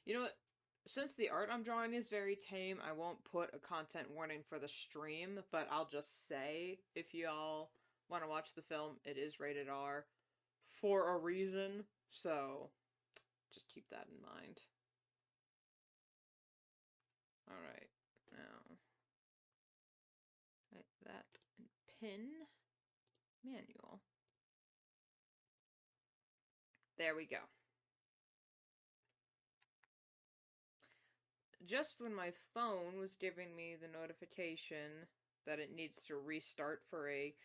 You know what? Since the art I'm drawing is very tame, I won't put a content warning for the stream, but I'll just say, if y'all want to watch the film, it is rated R for a reason, so just keep that in mind. Alright, now, write that in pin manual. There we go. Just when my phone was giving me the notification that it needs to restart for a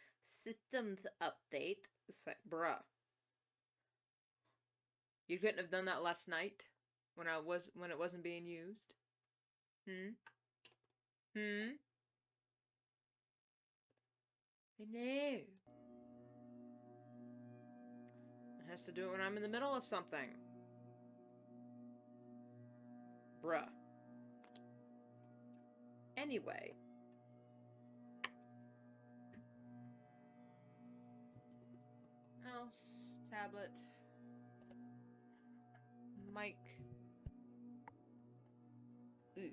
systems update, it's like, bruh. You couldn't have done that last night when it wasn't being used? I know. It has to do it when I'm in the middle of something. Bruh. Anyway. Mouse, tablet, mic. Ooh.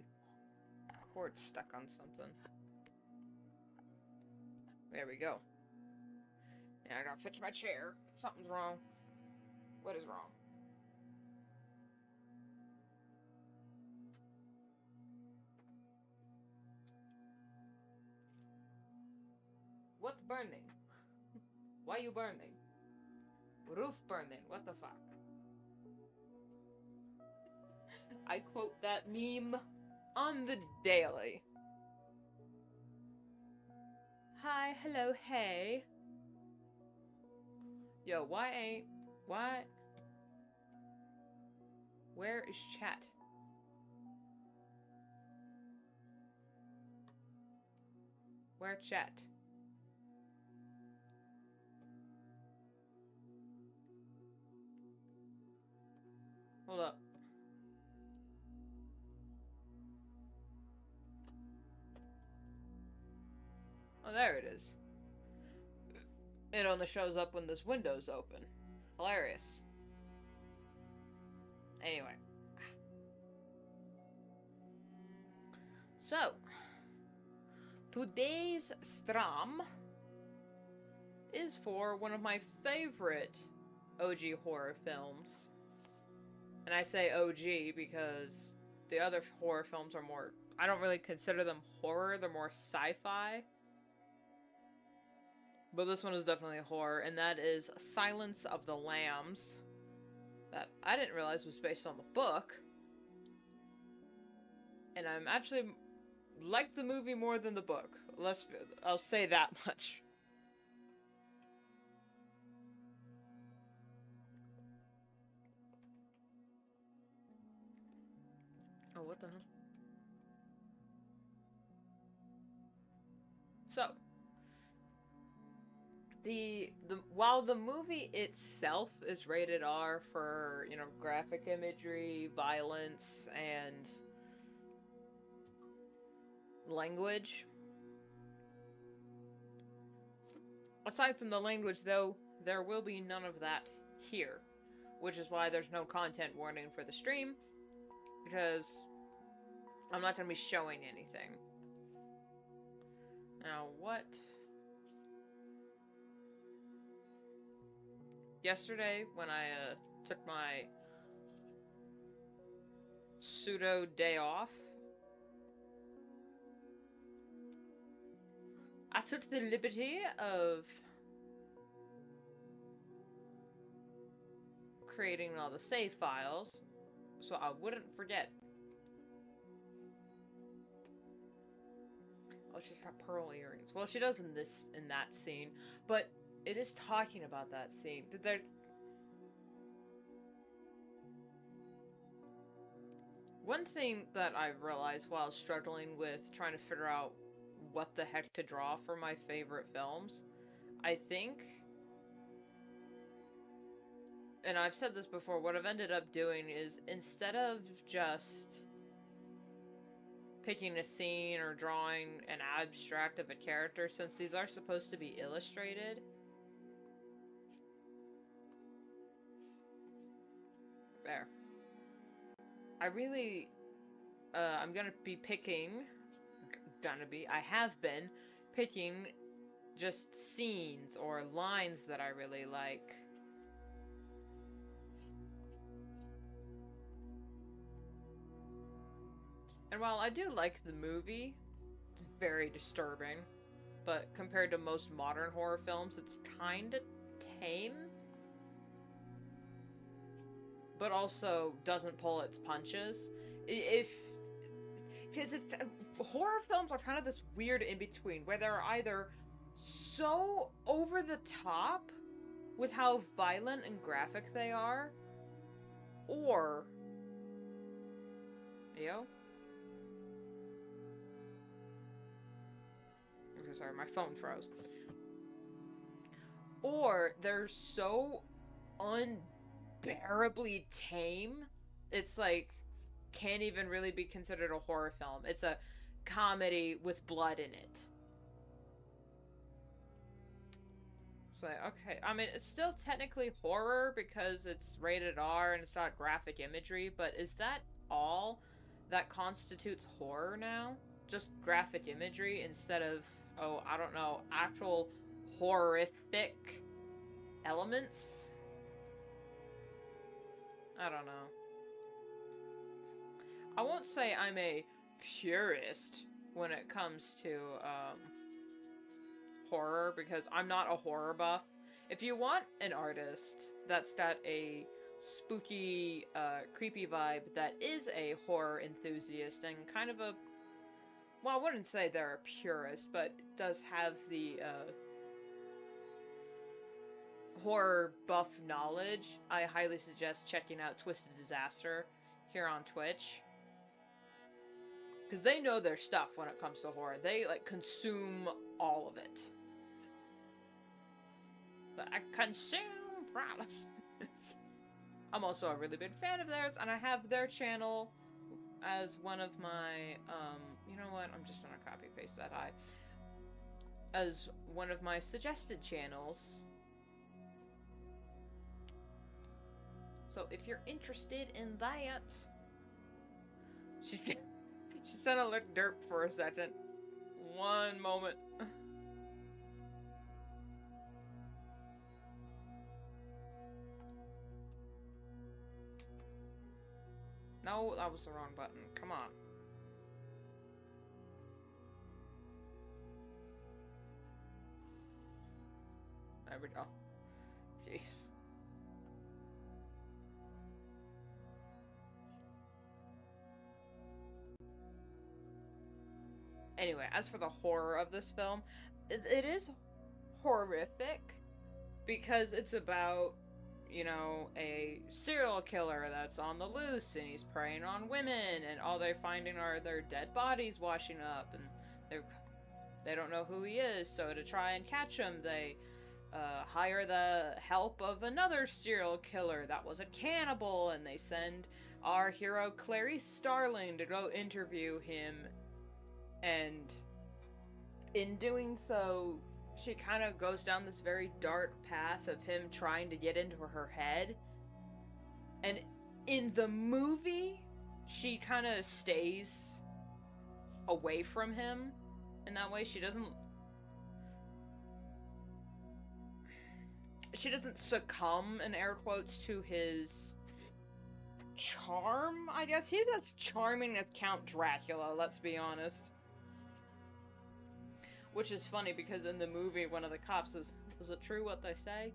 Cord stuck on something. There we go. And I gotta fix my chair. Something's wrong. What is wrong? What's burning? Why you burning? Roof burning. What the fuck? I quote that meme on the daily. Hi, hello, hey. Yo, why? Where is chat? Where chat? Hold up. Oh, there it is. It only shows up when this window's open. Hilarious. Anyway. So, today's stream is for one of my favorite OG horror films. And I say OG because the other horror films are more... I don't really consider them horror, they're more sci-fi. But this one is definitely a horror, and that is Silence of the Lambs. That I didn't realize was based on the book. And I'm actually like the movie more than the book. I'll say that much. Oh, what the hell? So, while the movie itself is rated R for, you know, graphic imagery, violence, and language. Aside from the language, though, there will be none of that here. Which is why there's no content warning for the stream. Because I'm not going to be showing anything. Now, what? Yesterday, when I took my pseudo day off, I took the liberty of creating all the save files so I wouldn't forget. Oh, she's got pearl earrings. Well, she does in that scene, but it is talking about that scene. One thing that I realized while struggling with trying to figure out what the heck to draw for my favorite films, I think, and I've said this before, what I've ended up doing is, instead of just picking a scene or drawing an abstract of a character, since these are supposed to be illustrated, there. I really, I'm gonna be picking, I have been picking just scenes or lines that I really like. And while I do like the movie, it's very disturbing, but compared to most modern horror films, it's kinda tame. But also doesn't pull its punches. Because horror films are kind of this weird in-between, where they're either so over the top with how violent and graphic they are, or... Yo? I'm sorry, my phone froze. Or they're so unbearably tame, it's like, can't even really be considered a horror film. It's a comedy with blood in it. It's like, okay, I mean, it's still technically horror because it's rated R and it's not graphic imagery, but is that all that constitutes horror now? Just graphic imagery instead of, oh, I don't know, actual horrific elements? I don't know. I won't say I'm a purist when it comes to horror, because I'm not a horror buff. If you want an artist that's got a spooky, creepy vibe that is a horror enthusiast and kind of a... Well, I wouldn't say they're a purist, but does have the horror buff knowledge, I highly suggest checking out Twisted Disaster here on Twitch. Because they know their stuff when it comes to horror. They, like, consume all of it. But I consume prowess. I'm also a really big fan of theirs, and I have their channel as one of my, you know what, I'm just gonna copy-paste that as one of my suggested channels. So if you're interested in that... She's gonna look derp for a second. One moment. No, that was the wrong button. Come on. There we go. Jeez. Anyway, as for the horror of this film, it is horrific because it's about, you know, a serial killer that's on the loose and he's preying on women, and all they're finding are their dead bodies washing up, and they don't know who he is, so to try and catch him, they hire the help of another serial killer that was a cannibal, and they send our hero Clarice Starling to go interview him. And in doing so, she kind of goes down this very dark path of him trying to get into her head. And in the movie, she kind of stays away from him. In that way, she doesn't succumb, in air quotes, to his charm, I guess. He's as charming as Count Dracula, let's be honest. Which is funny, because in the movie, one of the cops says, "Is it true what they say?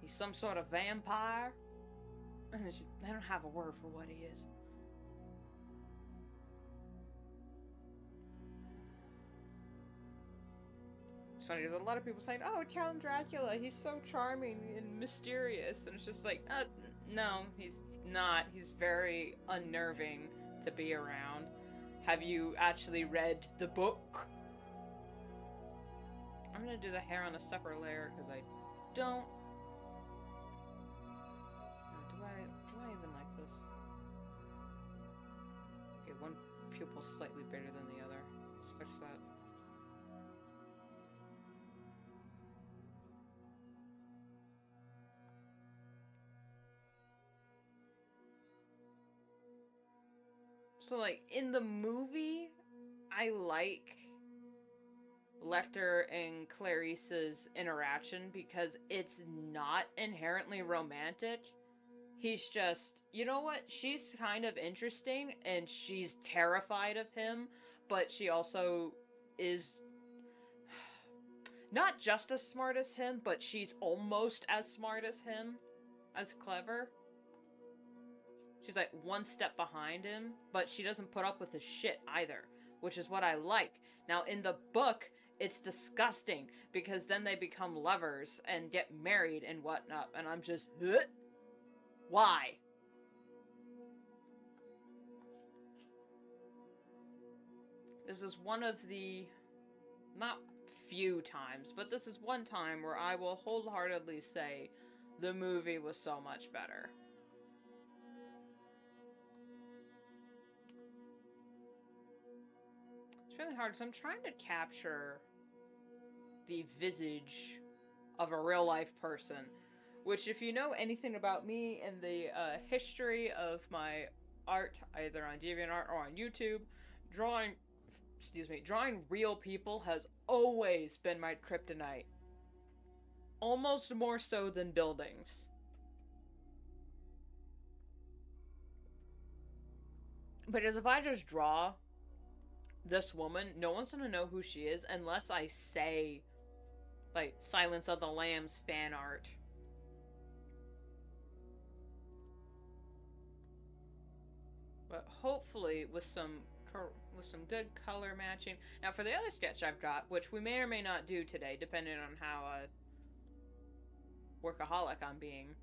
He's some sort of vampire?" And they don't have a word for what he is. It's funny, because a lot of people say, "Oh, Count Dracula, he's so charming and mysterious." And it's just like, no, he's not. He's very unnerving to be around. Have you actually read the book? I'm gonna do the hair on a separate layer, because I don't... Do I even like this? Okay, one pupil's slightly bigger than the other. Let's fix that. So, like, in the movie, I like Lecter and Clarice's interaction because it's not inherently romantic. He's just, you know what? She's kind of interesting and she's terrified of him, but she also is not just as smart as him, but she's almost as smart as him, as clever. She's like one step behind him, but she doesn't put up with his shit either, which is what I like. Now, in the book, it's disgusting because then they become lovers and get married and whatnot, and I'm just, huh? Why? This is one of the, not few times, but this is one time where I will wholeheartedly say the movie was so much better. It's really hard because I'm trying to capture the visage of a real life person, which, if you know anything about me and the history of my art, either on DeviantArt or on YouTube, drawing real people has always been my kryptonite. Almost more so than buildings. Because if I just draw this woman, no one's gonna know who she is unless I say, like, Silence of the Lambs fan art. But hopefully with some good color matching. Now, for the other sketch I've got, which we may or may not do today, depending on how workaholic I'm being.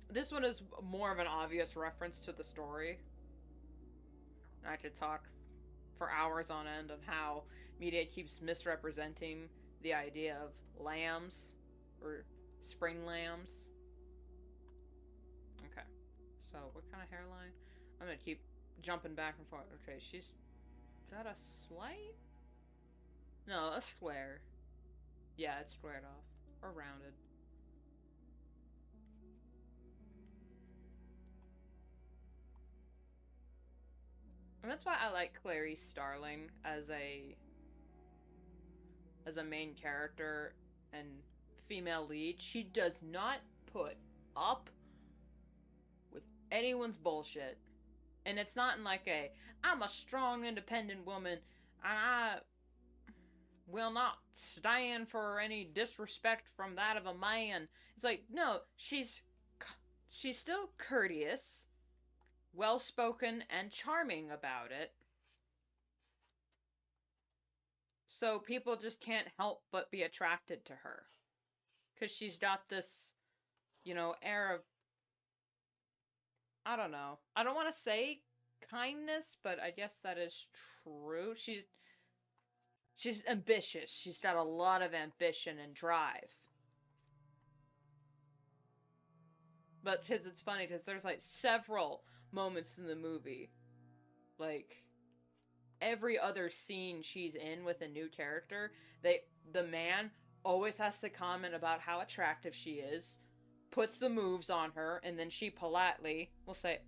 This one is more of an obvious reference to the story. I could talk for hours on end on how media keeps misrepresenting the idea of lambs or spring lambs. Okay, so what kind of hairline? I'm gonna keep jumping back and forth. Okay, she's got a slight? No, a square. Yeah, it's squared off. Or rounded. And that's why I like Clarice Starling as a main character and female lead. She does not put up with anyone's bullshit. And it's not in like I'm a strong, independent woman, and I will not stand for any disrespect from that of a man. It's like, no, she's still courteous, well-spoken, and charming about it. So people just can't help but be attracted to her. Because she's got this, you know, air of, I don't know. I don't want to say kindness, but I guess that is true. She's ambitious. She's got a lot of ambition and drive. But because it's funny, because there's like several moments in the movie, like every other scene she's in with a new character, the man always has to comment about how attractive she is, puts the moves on her, and then she politely will say,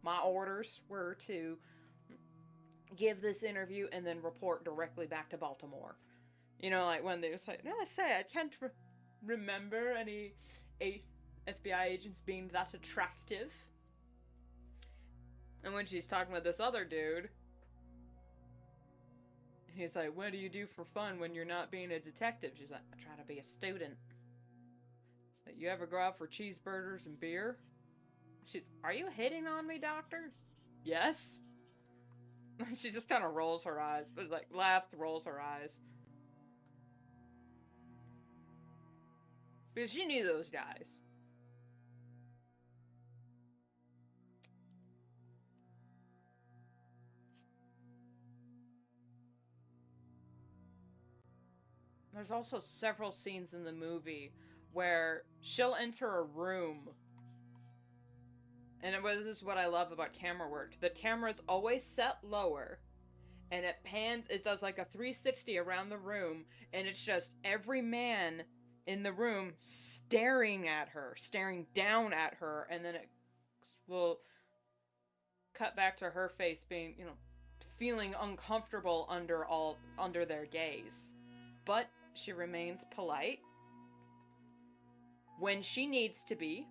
my orders were to give this interview and then report directly back to Baltimore. You know, like when they was like, no, I can't remember any FBI agents being that attractive. And when she's talking with this other dude, he's like, what do you do for fun when you're not being a detective? She's like, I try to be a student. It's like, you ever go out for cheeseburgers and beer? She's, are you hitting on me, doctor? Yes. She just kind of rolls her eyes, but like rolls her eyes. Because she knew those guys. There's also several scenes in the movie where she'll enter a room. And this is what I love about camera work. The camera's always set lower, and it pans, it does like a 360 around the room, and it's just every man in the room staring at her, staring down at her, and then it will cut back to her face being, you know, feeling uncomfortable under their gaze. But she remains polite when she needs to be.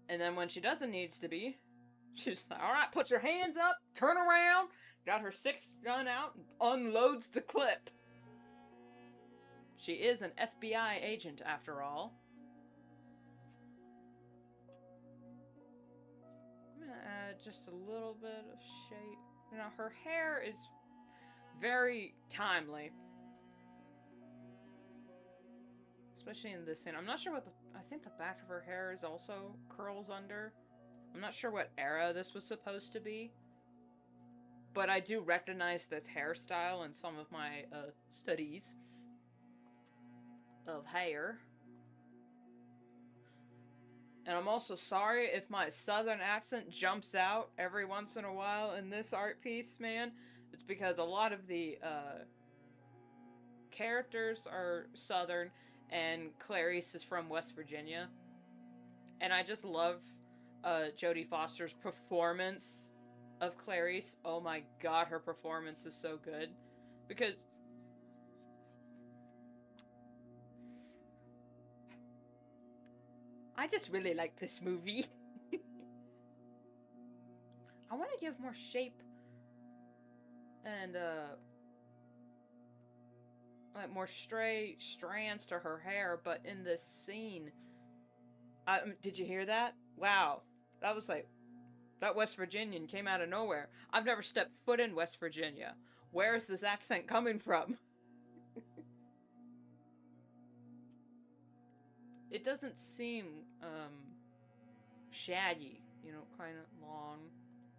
And then when she doesn't need to be, she's like, alright, put your hands up, turn around, got her 6 gun out, and unloads the clip. She is an FBI agent, after all. I'm gonna add just a little bit of shape. You know, her hair is very timely. Especially in this scene. I'm not sure what I think the back of her hair is also curls under. I'm not sure what era this was supposed to be. But I do recognize this hairstyle in some of my studies of hair. And I'm also sorry if my southern accent jumps out every once in a while in this art piece, man. It's because a lot of the characters are southern, and Clarice is from West Virginia. And I just love Jodie Foster's performance of Clarice. Oh my god, her performance is so good. Because I just really like this movie. I want to give more shape and like more stray strands to her hair, but in this scene, did you hear that? Wow, that was like, that West Virginian came out of nowhere. I've never stepped foot in West Virginia. Where is this accent coming from? It doesn't seem shaggy, you know, kind of long,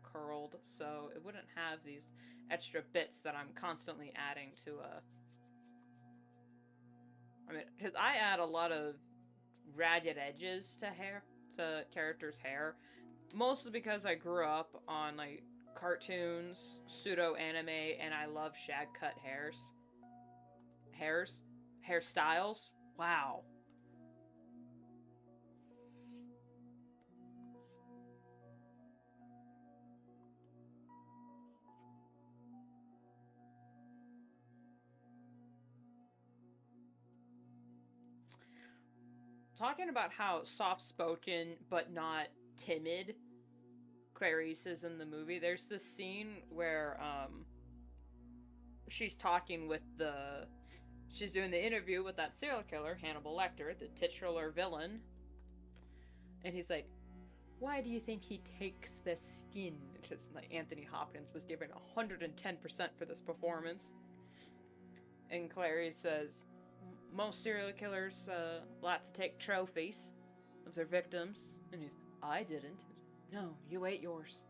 curled, so it wouldn't have these extra bits that I'm constantly adding to I mean, because I add a lot of ragged edges to characters' hair, mostly because I grew up on, like, cartoons, pseudo-anime, and I love shag-cut hairstyles. Wow. Talking about how soft-spoken but not timid Clarice is in the movie, there's this scene where she's talking with she's doing the interview with that serial killer, Hannibal Lecter, the titular villain, and he's like, why do you think he takes the skin? Because like Anthony Hopkins was given 110% for this performance, and Clarice says, most serial killers like to take trophies of their victims. And he's, I didn't. No, you ate yours.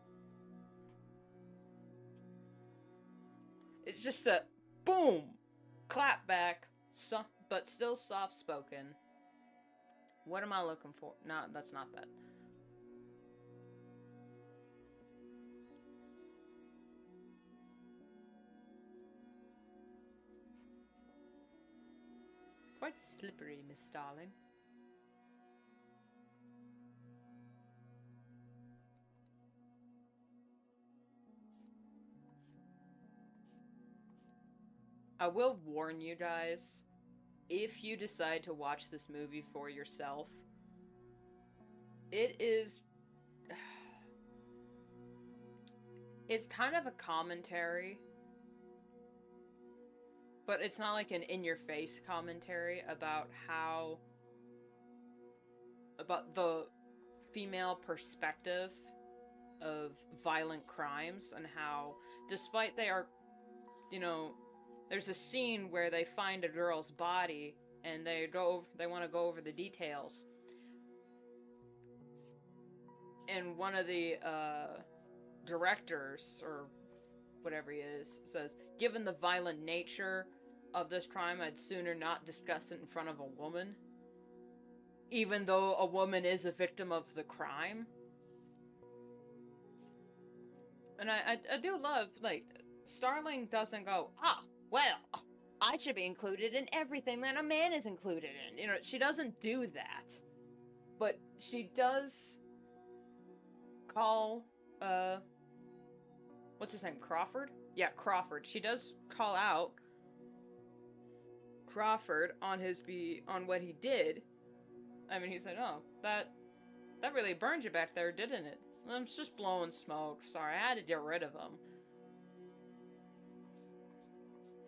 It's just a boom, clap back, but still soft-spoken. What am I looking for? No, that's not that. Quite slippery, Miss Starling. I will warn you guys, if you decide to watch this movie for yourself, it is... It's kind of a commentary, but it's not like an in-your-face commentary about about the female perspective of violent crimes, and how, despite they are, you know, there's a scene where they find a girl's body, and they want to go over the details. And one of the, directors, or whatever he is, says, given the violent nature of this crime, I'd sooner not discuss it in front of a woman. Even though a woman is a victim of the crime. And I do love, like, Starling doesn't go, well, I should be included in everything that a man is included in. You know, she doesn't do that. But she does call, what's his name, Crawford? Yeah, Crawford. She does call out Crawford on what he did. I mean, he said, "Oh, that really burned you back there, didn't it?" "I'm just blowing smoke. Sorry, I had to get rid of him."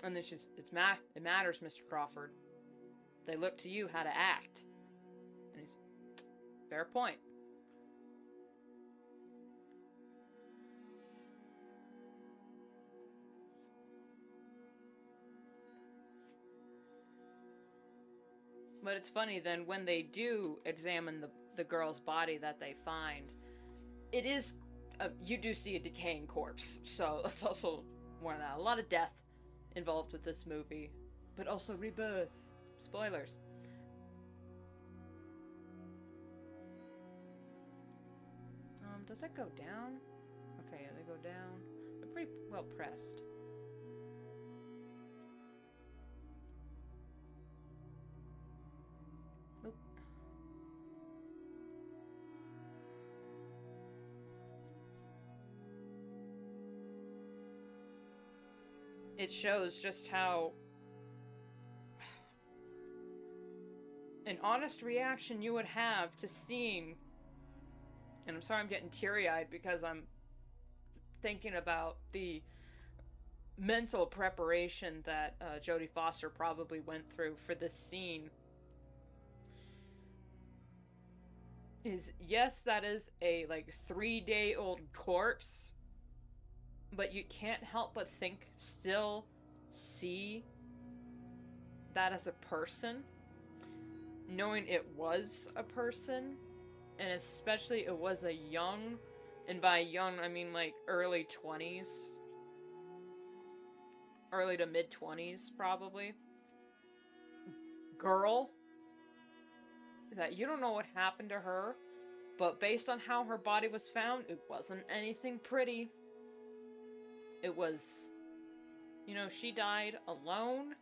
And then it matters, Mr. Crawford. They look to you how to act. And he's, fair point. But it's funny then when they do examine the girl's body that they find, it is, you do see a decaying corpse. So that's also one of that. A lot of death involved with this movie, but also rebirth. Spoilers. Does that go down? Okay, yeah, they go down. They're pretty well pressed. Oop. It shows just how an honest reaction you would have to seeing, and I'm sorry I'm getting teary-eyed because I'm thinking about the mental preparation that Jodie Foster probably went through for this scene. Is, yes, that is a, like, 3-day-old corpse, but you can't help but still see that as a person, knowing it was a person, and especially it was a young, and by young I mean like early 20s, early to mid 20s probably, girl, that you don't know what happened to her, but based on how her body was found, it wasn't anything pretty. It was, you know, she died alone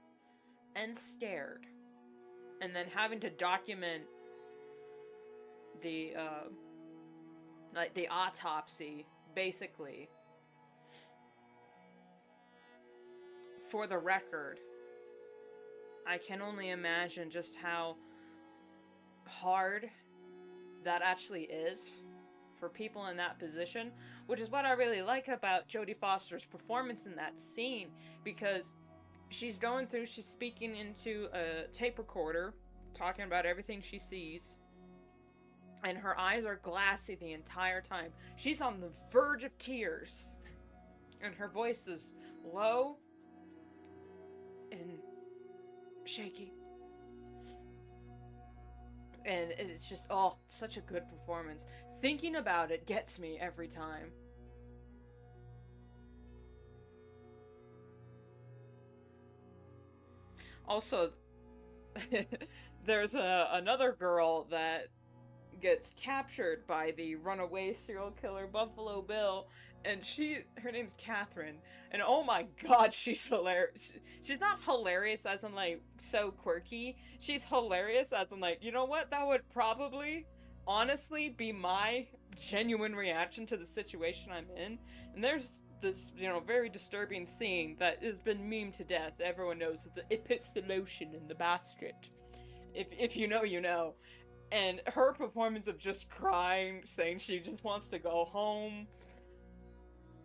and scared. And then having to document the, like, the autopsy, basically, for the record. I can only imagine just how hard that actually is for people in that position, which is what I really like about Jodie Foster's performance in that scene, because she's speaking into a tape recorder, talking about everything she sees, and her eyes are glassy the entire time. She's on the verge of tears, and her voice is low and shaky. And it's just, oh, such a good performance. Thinking about it gets me every time. Also, there's another girl that gets captured by the runaway serial killer Buffalo Bill, and her name's Catherine, and oh my god, she's hilarious. She's not hilarious as in, like, so quirky. She's hilarious as in, like, you know what, that would probably, honestly, be my genuine reaction to the situation I'm in. And there's this, you know, very disturbing scene that has been memed to death. Everyone knows that it puts the lotion in the basket. If you know, you know. And her performance of just crying, saying she just wants to go home.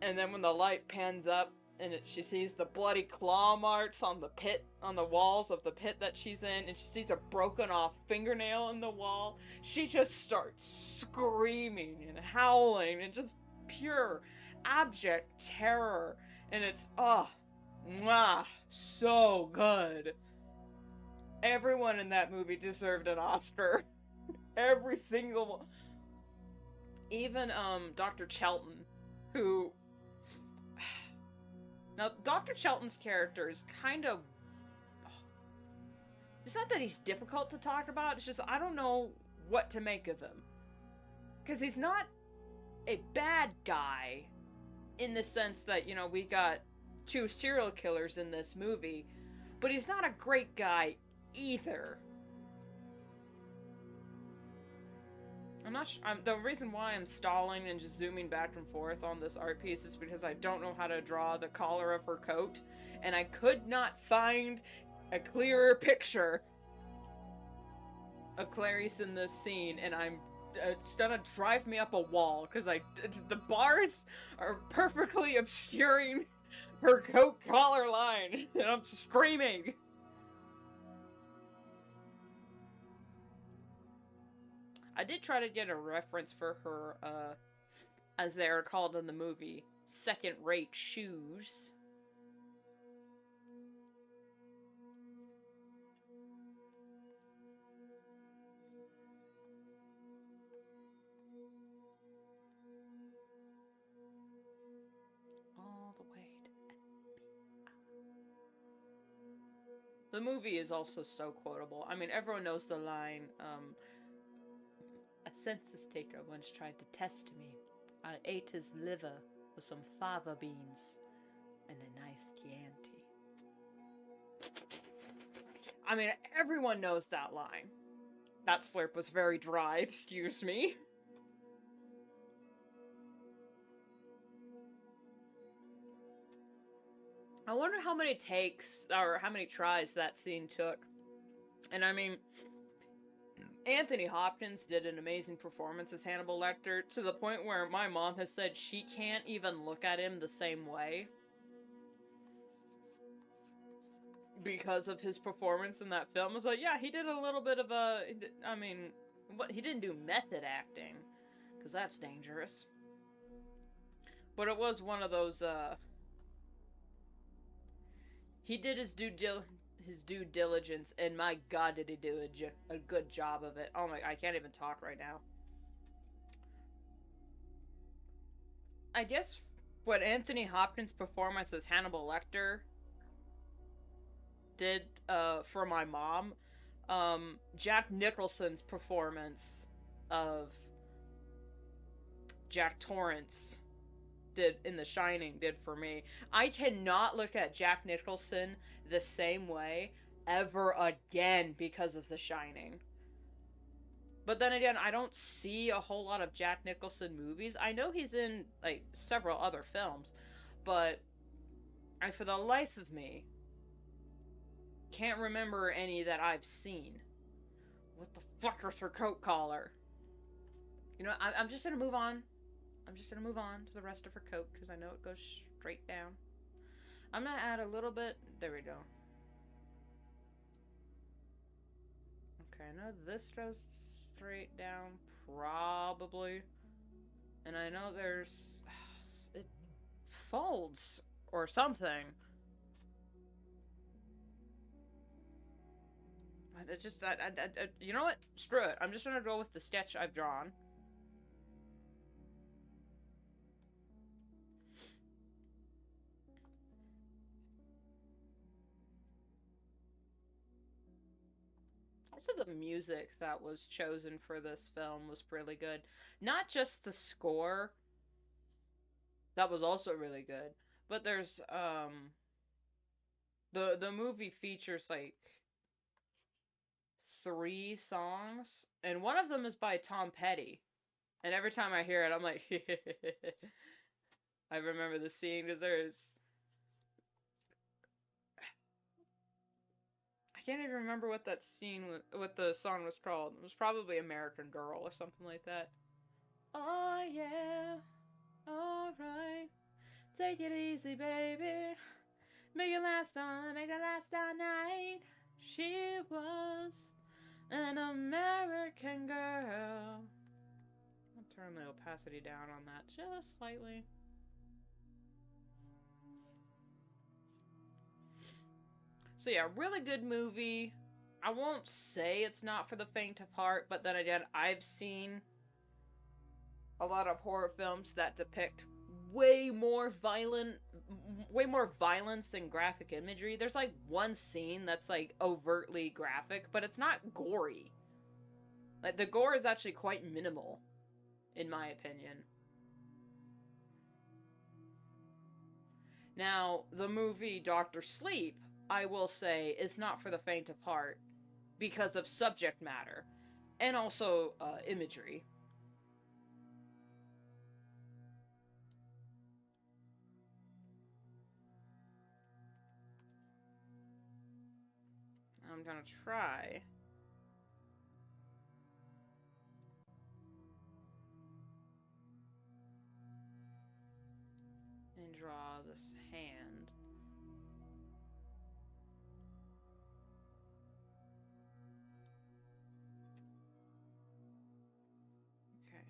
And then when the light pans up and she sees the bloody claw marks on the walls of the pit that she's in, and she sees a broken off fingernail in the wall, she just starts screaming and howling and just pure abject terror. And it's, so good. Everyone in that movie deserved an Oscar. Every single one. Even Dr. Chelton, who... Now, Dr. Chelton's character is kind of... It's not that he's difficult to talk about, it's just I don't know what to make of him. Because he's not a bad guy, in the sense that, you know, we got 2 serial killers in this movie, but he's not a great guy either. The reason why I'm stalling and just zooming back and forth on this art piece is because I don't know how to draw the collar of her coat, and I could not find a clearer picture of Clarice in this scene, and it's gonna drive me up a wall, because the bars are perfectly obscuring her coat collar line, and I'm screaming. I did try to get a reference for her, as they are called in the movie, second-rate shoes. All the way to... The movie is also so quotable. I mean, everyone knows the line, a census taker once tried to test me. I ate his liver with some fava beans and a nice Chianti. I mean, everyone knows that line. That slurp was very dry, excuse me. I wonder how many takes, or how many tries that scene took. And I mean, Anthony Hopkins did an amazing performance as Hannibal Lecter, to the point where my mom has said she can't even look at him the same way because of his performance in that film. I was like, yeah, he did a little bit of he didn't do method acting, because that's dangerous. But it was one of those, he did his due diligence, and my god did he do a good job of it. Oh my, I can't even talk right now. I guess what Anthony Hopkins' performance as Hannibal Lecter did for my mom, Jack Nicholson's performance of Jack Torrance did in The Shining did for me. I cannot look at Jack Nicholson the same way ever again because of The Shining. But then again, I don't see a whole lot of Jack Nicholson movies. I know he's in, like, several other films, but for the life of me, can't remember any that I've seen. What the fuck is her coat collar? You know, I'm just gonna move on. I'm just gonna move on to the rest of her coat, because I know it goes straight down. I'm gonna add a little bit. There we go. Okay, I know this goes straight down, probably. And I know there's... it folds or something. It's just that... you know what? Screw it. I'm just gonna go with the sketch I've drawn. Also, the music that was chosen for this film was really good. Not just the score, that was also really good, but there's, the movie features, like, 3 songs, and one of them is by Tom Petty, and every time I hear it, I'm like, I remember the scene, because there's... I can't even remember what that scene, what the song was called. It was probably American Girl or something like that. Oh yeah, alright, take it easy, baby. Make it last all night. She was an American girl. I'll turn the opacity down on that just slightly. So yeah, really good movie. I won't say it's not for the faint of heart, but then again, I've seen a lot of horror films that depict way more violence and graphic imagery. There's like one scene that's like overtly graphic, but it's not gory. Like, the gore is actually quite minimal, in my opinion. Now, the movie Dr. Sleep, I will say, is not for the faint of heart because of subject matter and also imagery. I'm gonna try. And draw this hand. Okay.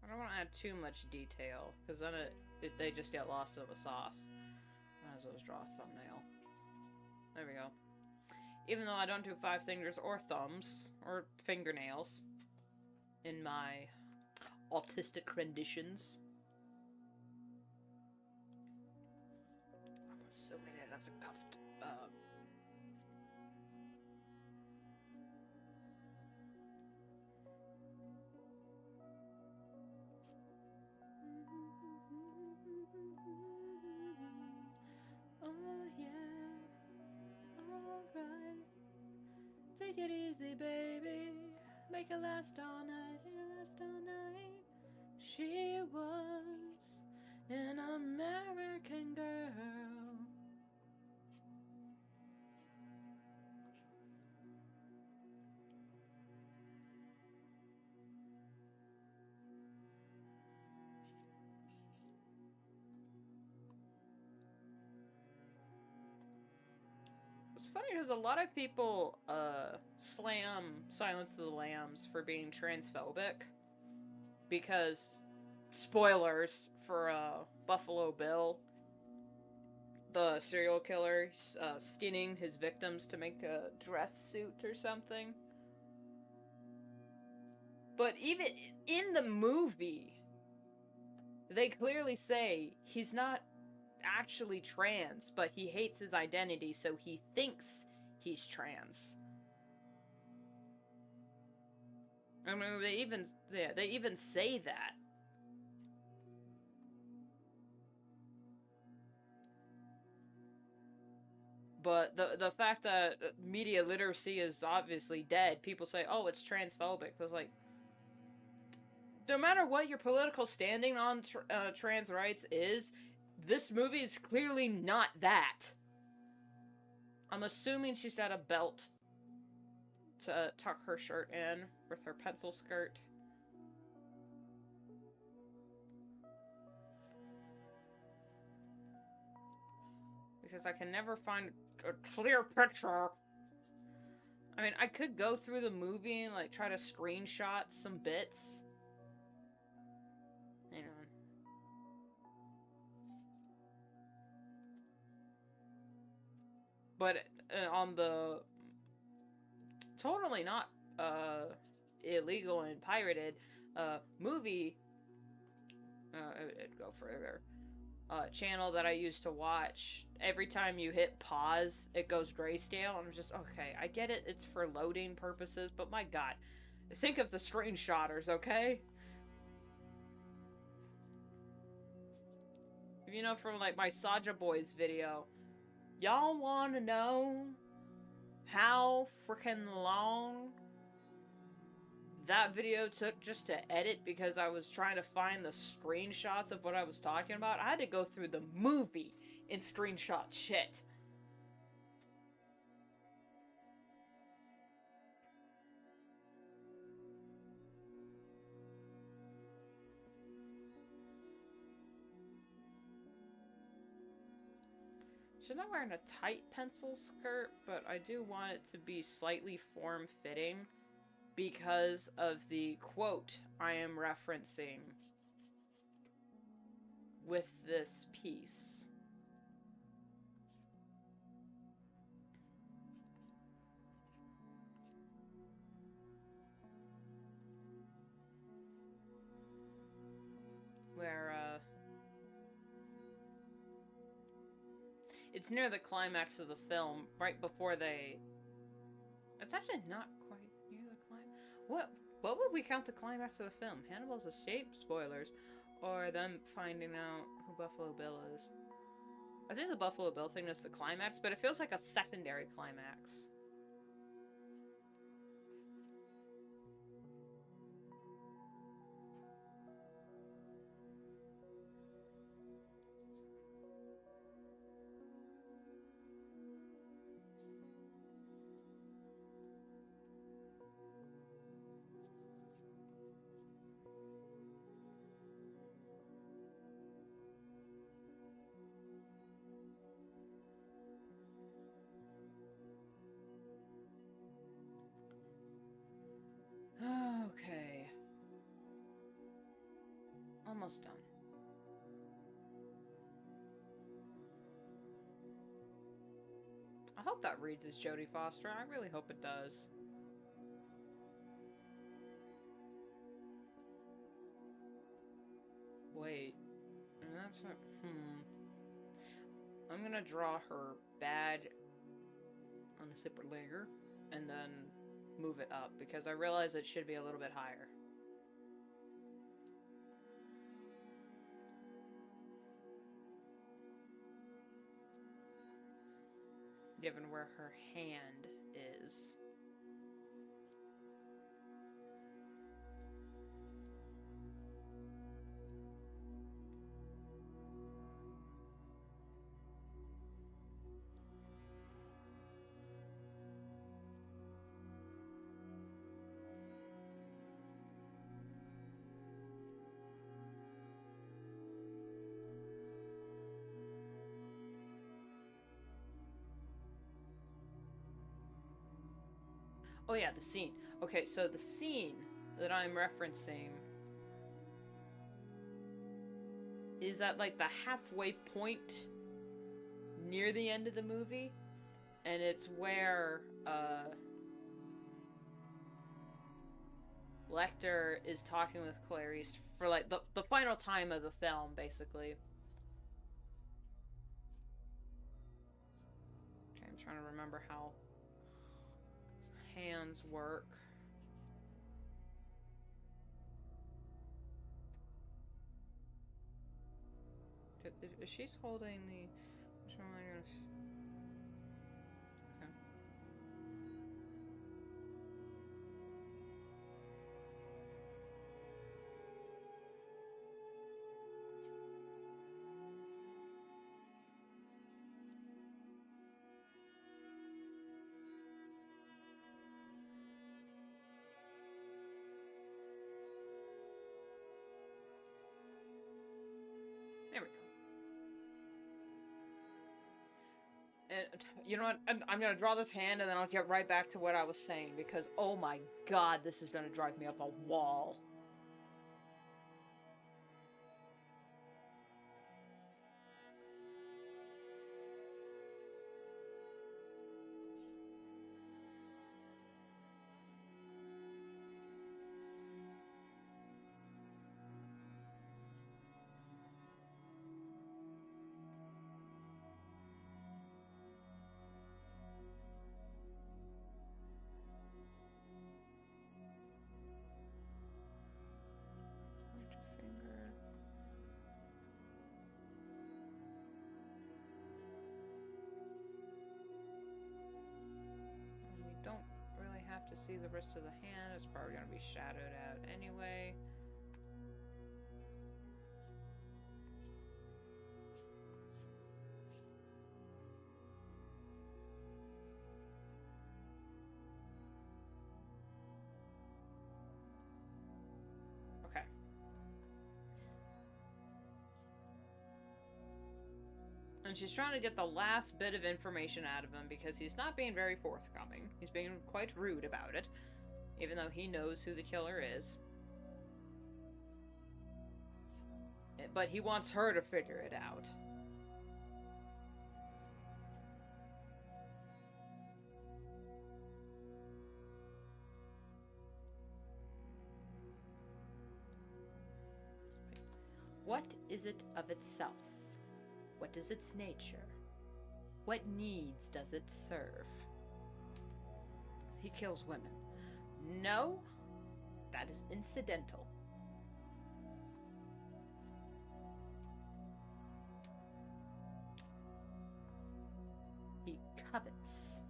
I don't want to add too much detail, because then they just get lost in the sauce. Might as well just draw a thumbnail. There we go. Even though I don't do 5 fingers or thumbs, or fingernails, in my autistic renditions. I'm assuming it has a cuffed, Oh yeah, alright. Take it easy, baby. Make it last all night, make it last all night. She was an American girl. It's funny because a lot of people slam Silence of the Lambs for being transphobic. Because, spoilers for Buffalo Bill, the serial killer skinning his victims to make a dress suit or something. But even in the movie, they clearly say he's not actually trans, but he hates his identity, so he thinks he's trans. I mean, they even say that. But the fact that media literacy is obviously dead, people say, oh, it's transphobic. It's like, no matter what your political standing on trans rights is, this movie is clearly not that. I'm assuming she's got a belt to tuck her shirt in with her pencil skirt. Because I can never find a clear picture. I mean, I could go through the movie and, like, try to screenshot some bits. Hang on. But on the totally not illegal and pirated movie, it'd go further, channel that I used to watch, every time you hit pause, it goes grayscale. I'm just, okay, I get it, it's for loading purposes, but my god, think of the screenshotters, okay? You know, from, like, my Saja Boys video, y'all wanna know how freaking long that video took just to edit because I was trying to find the screenshots of what I was talking about? I had to go through the movie and screenshot shit. She's not wearing a tight pencil skirt, but I do want it to be slightly form-fitting because of the quote I am referencing with this piece. Where, it's near the climax of the film, right before they... It's actually not quite near the climax. What would we count the climax of the film? Hannibal's escape? Spoilers. Or them finding out who Buffalo Bill is? I think the Buffalo Bill thing is the climax, but it feels like a secondary climax. almost done. I hope that reads as Jodie Foster. I really hope it does. Wait. And that's what... I'm gonna draw her bad on a separate layer and then move it up because I realize it should be a little bit higher. Given where her hand is. Oh yeah, the scene. Okay, so the scene that I'm referencing is at like the halfway point near the end of the movie. And it's where Lecter is talking with Clarice for like the final time of the film, basically. Okay, I'm trying to remember how hands work. If she's holding the... Which one am I gonna... Okay. There we go. And you know what? I'm gonna draw this hand and then I'll get right back to what I was saying because, oh my god, this is gonna drive me up a wall. To see the rest of the hand, it's probably going to be shadowed out anyway. Okay. And she's trying to get the last bit of information out of him because he's not being very forthcoming. He's being quite rude about it, even though he knows who the killer is. But he wants her to figure it out. What is it of itself? What is its nature? What needs does it serve? He kills women. No, that is incidental. He covets.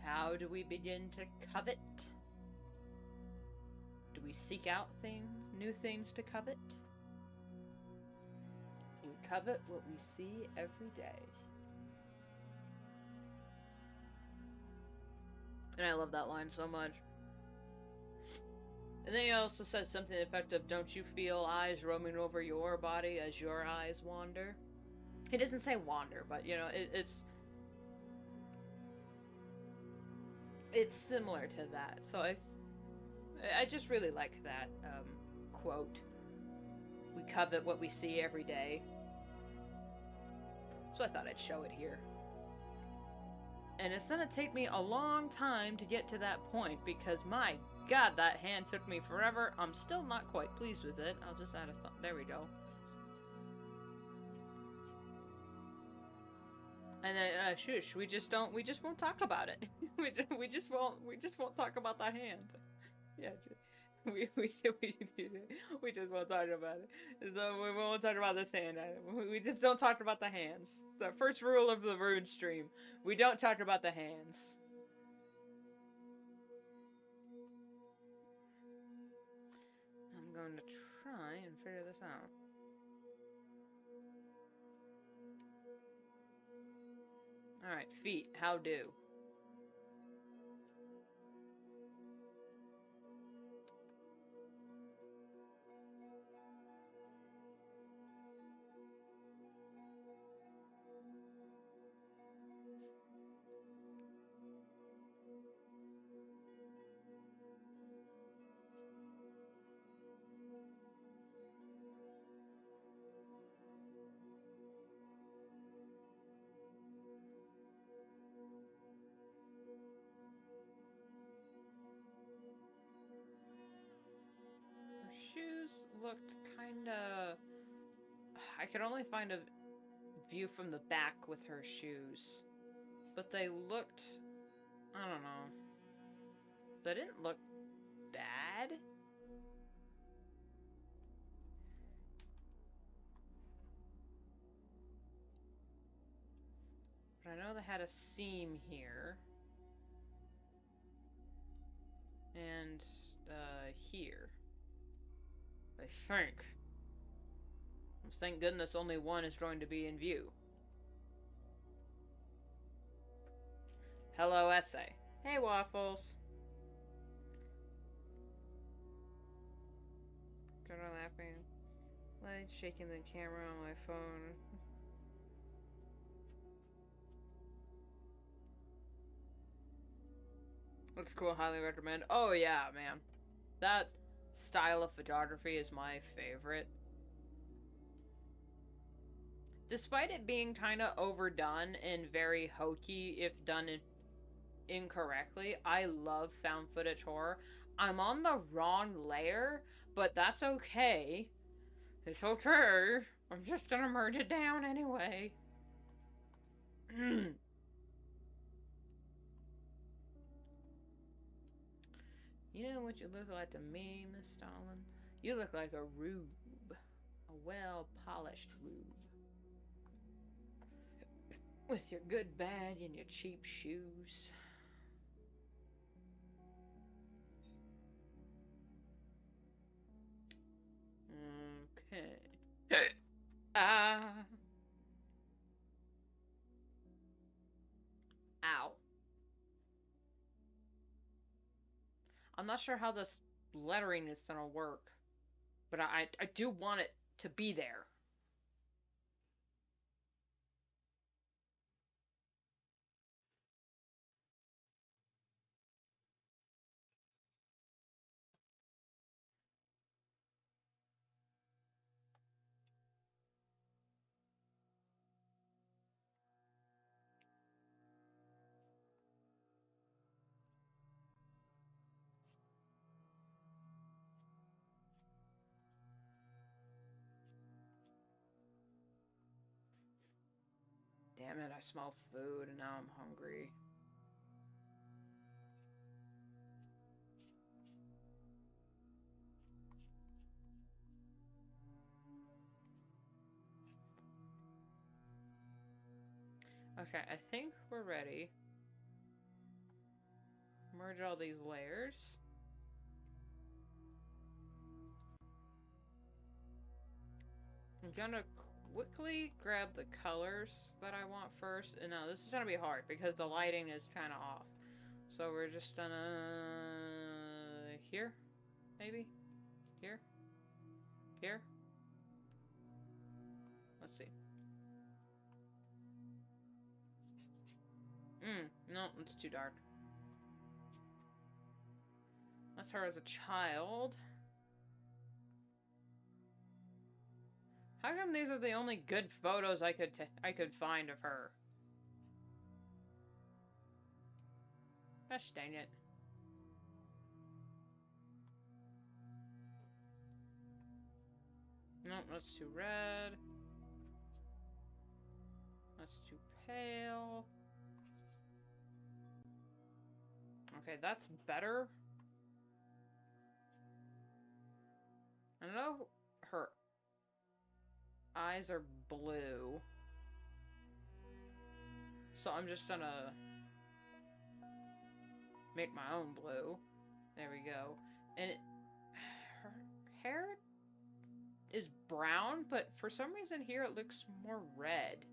How do we begin to covet? Do we seek out things, new things to covet? We covet what we see every day. And I love that line so much. And then he also says something effective, don't you feel eyes roaming over your body as your eyes wander? He doesn't say wander, but you know, it's similar to that. So I just really like that quote. We covet what we see every day. So I thought I'd show it here. And it's gonna take me a long time to get to that point because my god, that hand took me forever. I'm still not quite pleased with it. I'll just add a thumb. There we go. And then, shush, we just won't talk about it. we just won't talk about the hand. Yeah, we just won't talk about it. So we won't talk about this hand. We just don't talk about the hands. The first rule of the Rune stream: we don't talk about the hands. I'm going to try and figure this out. Alright, feet, how do? Shoes looked kinda... I could only find a view from the back with her shoes. But they looked... I don't know. They didn't look bad. But I know they had a seam here. And, here. I think. Thank goodness only one is going to be in view. Hello, essay. Hey, Waffles. Good on laughing. Lights shaking the camera on my phone. Looks cool, highly recommend. Oh yeah, man. That style of photography is my favorite. Despite it being kind of overdone and very hokey if done incorrectly, I love found footage horror. I'm on the wrong layer, but that's okay. It's okay. I'm just gonna merge it down anyway. You know what you look like to me, Miss Stalin? You look like a rube. A well-polished rube. With your good bag and your cheap shoes. Okay. Ow. I'm not sure how this lettering is gonna work, but I do want it to be there. Damn it, I smell food and now I'm hungry. Okay, I think we're ready. Merge all these layers. I'm gonna quickly grab the colors that I want first. And now this is gonna be hard because the lighting is kind of off. So we're just gonna... here? Maybe? Here? Here? Let's see. No, it's too dark. That's her as a child. How come these are the only good photos I could find of her? Gosh dang it. Nope, that's too red. That's too pale. Okay, that's better. I know her eyes are blue. So I'm just gonna make my own blue. There we go. And her hair is brown, but for some reason here it looks more red.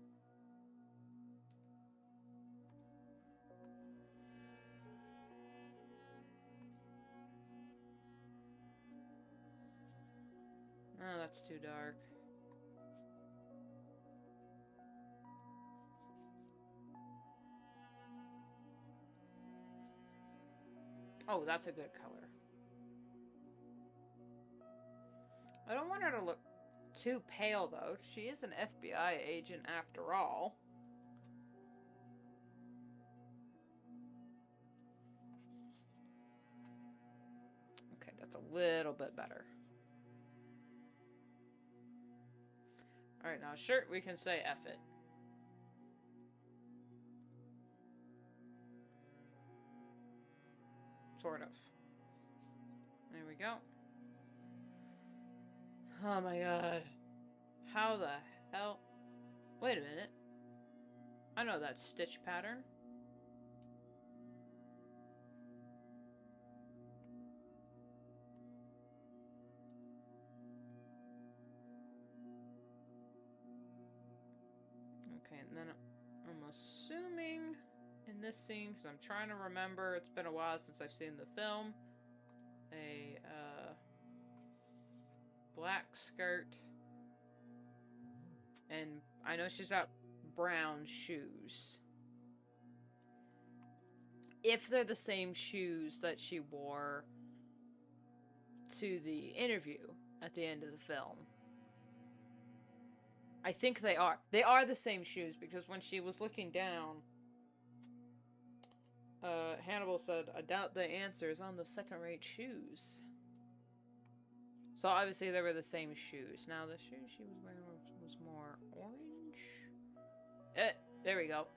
Oh, that's too dark. Oh, that's a good color. I don't want her to look too pale, though. She is an FBI agent after all. Okay, that's a little bit better. Alright, now sure, we can say F it. Sort of. There we go. Oh my god. How the hell? Wait a minute. I know that stitch pattern. Okay, and then I'm assuming in this scene, because I'm trying to remember, it's been a while since I've seen the film, a black skirt, and I know she's got brown shoes. If they're the same shoes that she wore to the interview at the end of the film. I think they are. They are the same shoes, because when she was looking down, Hannibal said, "I doubt the answer is on the second-rate shoes." So obviously they were the same shoes. Now the shoe she was wearing was more orange. There we go.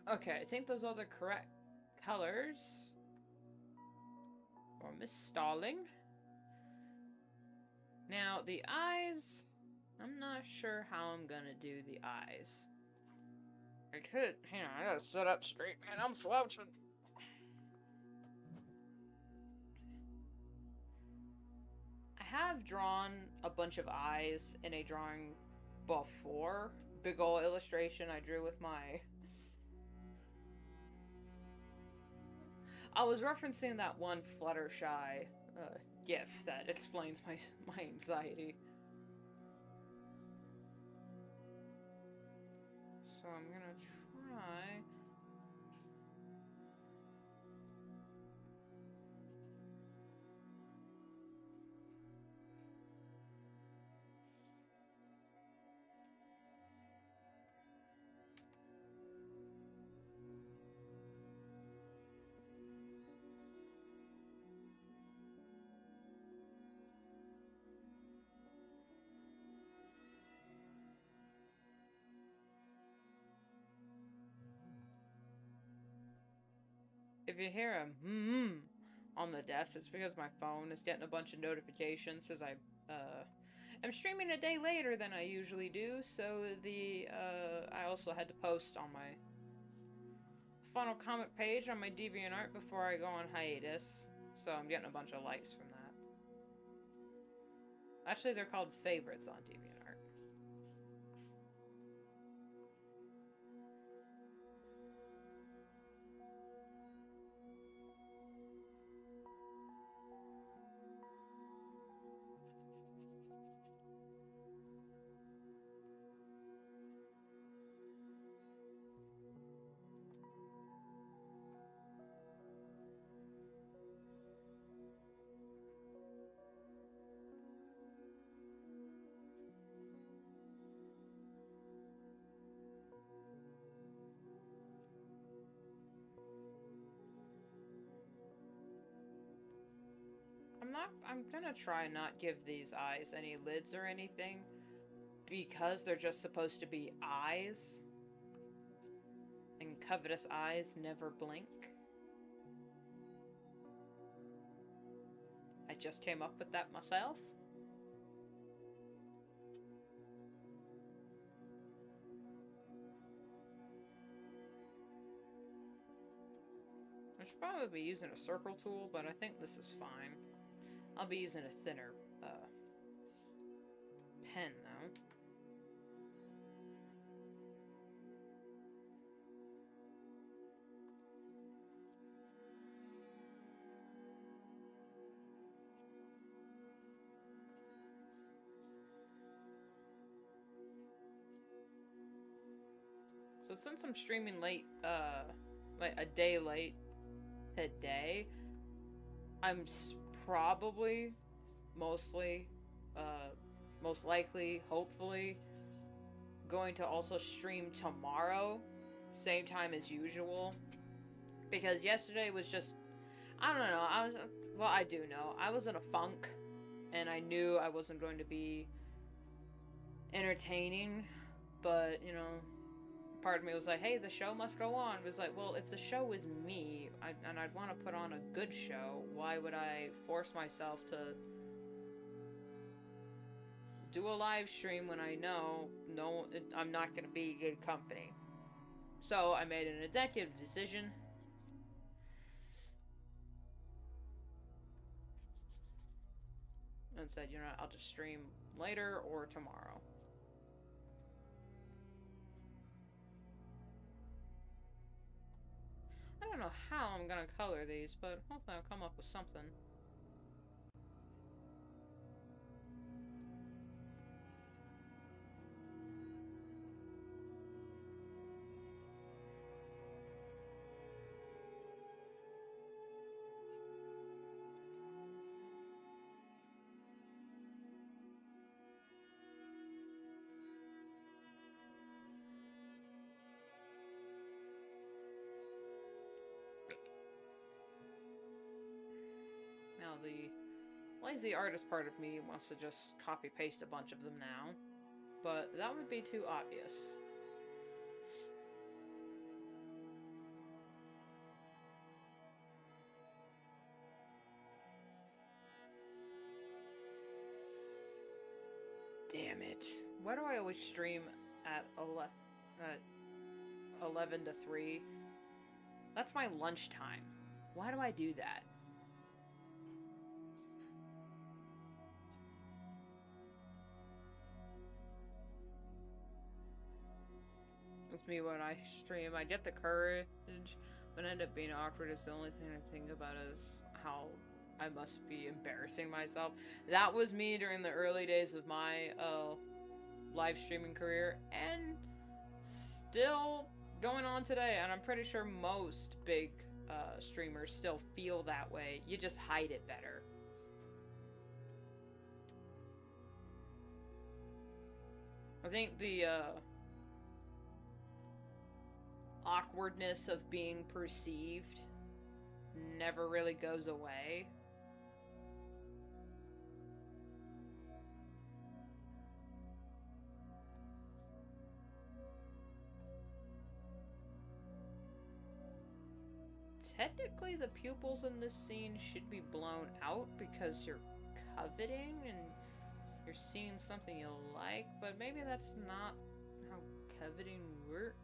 Okay, I think those are the correct colors. Or Miss Stalling. Now, the eyes, I'm not sure how I'm gonna do the eyes. I could, hang on, I gotta sit up straight, man, I'm slouching. I have drawn a bunch of eyes in a drawing before. Big ol' illustration I drew with my... I was referencing that one Fluttershy GIF that explains my anxiety. So I'm gonna try... If you hear a on the desk, it's because my phone is getting a bunch of notifications as I am streaming a day later than I usually do, so I also had to post on my Final Comic page on my DeviantArt before I go on hiatus, so I'm getting a bunch of likes from that. Actually, they're called favorites on DeviantArt. I'm gonna try not give these eyes any lids or anything, because they're just supposed to be eyes. And covetous eyes never blink. I just came up with that myself. I should probably be using a circle tool, but I think this is fine. I'll be using a thinner pen, though. So since I'm streaming late, like a day late today, I'm probably, most likely, hopefully, going to also stream tomorrow, same time as usual, because yesterday was just, I don't know, well, I do know, I was in a funk, and I knew I wasn't going to be entertaining, but, you know, part of me was like, hey, the show must go on. It was like, well, if the show was me, and I'd want to put on a good show, why would I force myself to do a live stream when I know I'm not going to be good company? So I made an executive decision. And said, you know, I'll just stream later or tomorrow. I don't know how I'm gonna color these, but hopefully I'll come up with something. Now, the lazy artist part of me wants to just copy-paste a bunch of them now, but that would be too obvious. Damn it. Why do I always stream at 11 to 3? That's my lunchtime. Why do I do that? With me when I stream, I get the courage, but end up being awkward is the only thing I think about is how I must be embarrassing myself. That was me during the early days of my live streaming career, and still going on today, and I'm pretty sure most big streamers still feel that way. You just hide it better. I think the awkwardness of being perceived never really goes away. Technically, the pupils in this scene should be blown out because you're coveting and you're seeing something you like, but maybe that's not how coveting works.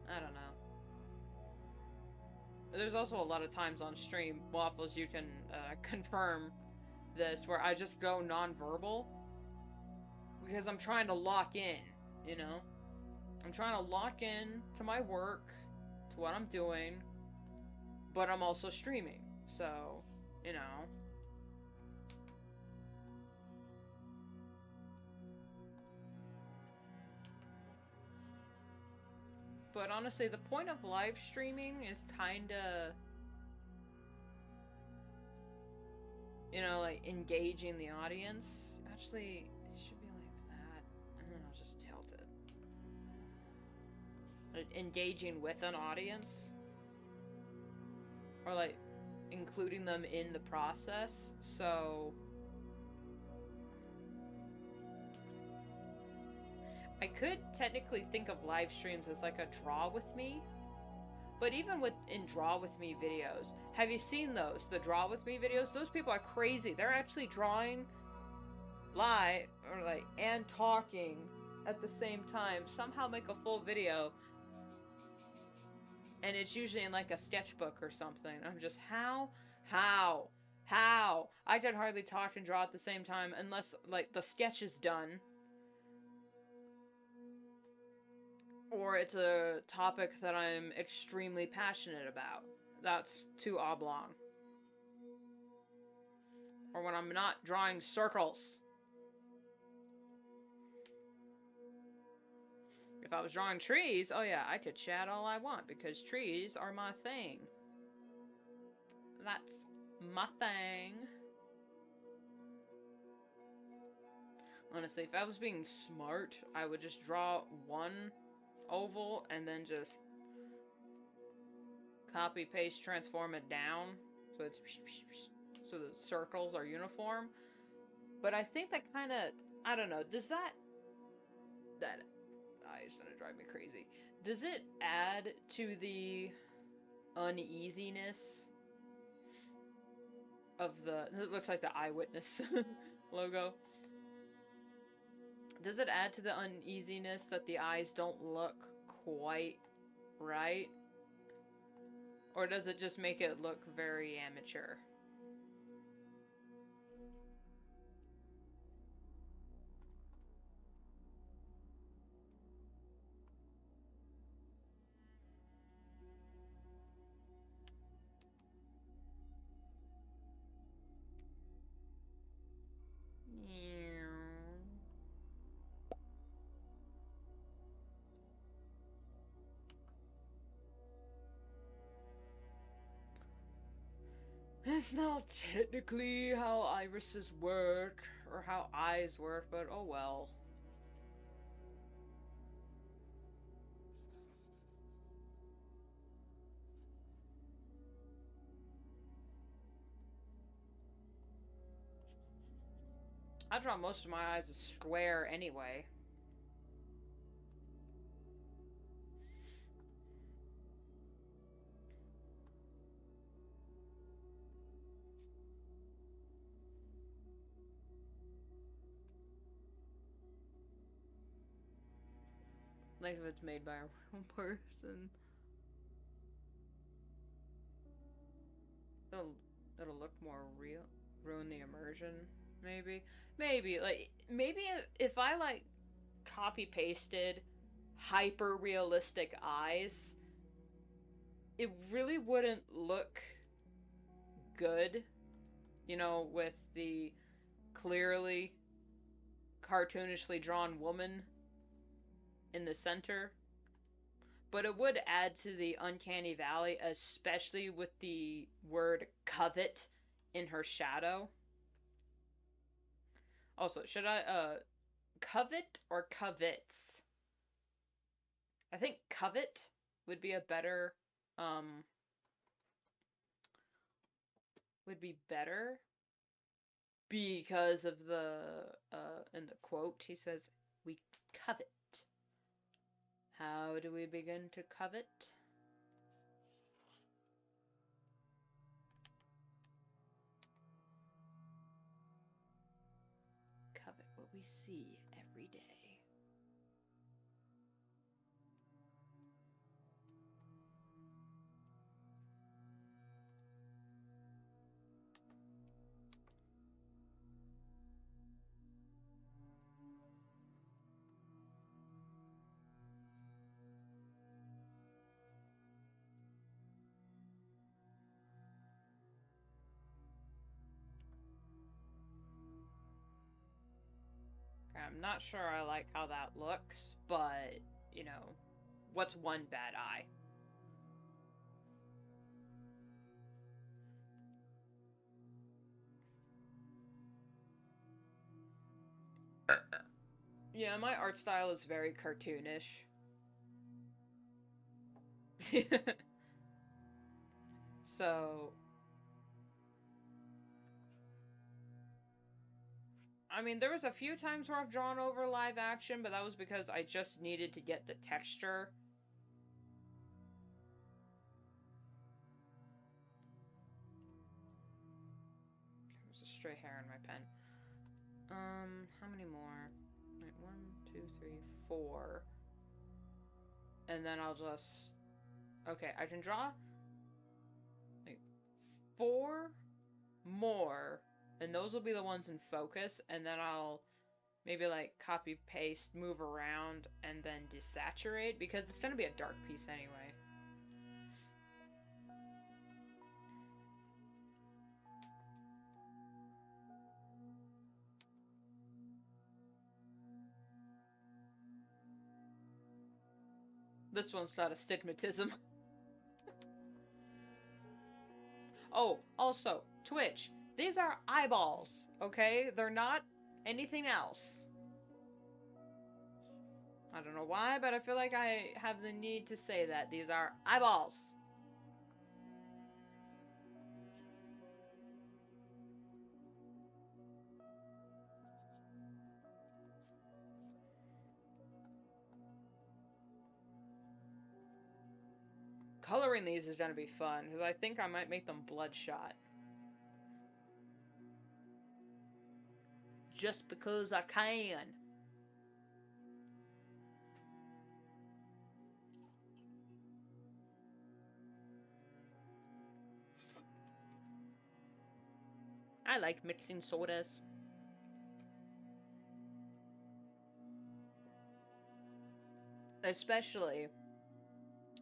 I don't know. There's also a lot of times on stream, Waffles, you can confirm this, where I just go nonverbal because I'm trying to lock in, you know? I'm trying to lock in to my work, to what I'm doing, but I'm also streaming, so, you know. But honestly, the point of live streaming is kinda, you know, like, engaging the audience. Actually, it should be like that. And engaging with an audience, or like including them in the process. So I could technically think of live streams as like a draw with me, but even in draw with me videos, have you seen those? The draw with me videos? Those people are crazy. They're actually drawing live or like and talking at the same time. Somehow make a full video, and it's usually in like a sketchbook or something. I'm just how I can hardly talk and draw at the same time unless like the sketch is done, or it's a topic that I'm extremely passionate about. That's too oblong. Or when I'm not drawing circles. If I was drawing trees, oh yeah, I could chat all I want because trees are my thing. That's my thing. Honestly, if I was being smart, I would just draw one oval and then just copy, paste, transform it down so it's so the circles are uniform. But I think that kind of, I don't know, does that it's gonna drive me crazy. Does it add to the uneasiness of it looks like the eyewitness logo. Does it add to the uneasiness that the eyes don't look quite right? Or does it just make it look very amateur? It's not technically how irises work, or how eyes work, but oh well. I draw most of my eyes as square anyway. Like if it's made by a real person. It'll look more real. Ruin the immersion, maybe. Maybe if I like copy pasted hyper realistic eyes, it really wouldn't look good, you know, with the clearly cartoonishly drawn woman in the center. But it would add to the uncanny valley, especially with the word covet in her shadow. Also, should I covet or covets? I think covet would be a better would be better because of the in the quote he says we covet. How do we begin to covet? Covet what we see every day. I'm not sure I like how that looks, but, you know, what's one bad eye? Yeah, my art style is very cartoonish. So, I mean, there was a few times where I've drawn over live action, but that was because I just needed to get the texture. There's a stray hair in my pen. How many more? Wait, 1, 2, 3, 4. And then I'll just... Okay, I can draw like 4 more, and those will be the ones in focus, and then I'll maybe like copy paste, move around, and then desaturate, because it's gonna be a dark piece anyway. This one's not astigmatism. Oh, also, Twitch. These are eyeballs, okay? They're not anything else. I don't know why, but I feel like I have the need to say that. These are eyeballs. Coloring these is gonna be fun, because I think I might make them bloodshot. Just because I can. I like mixing sodas. Especially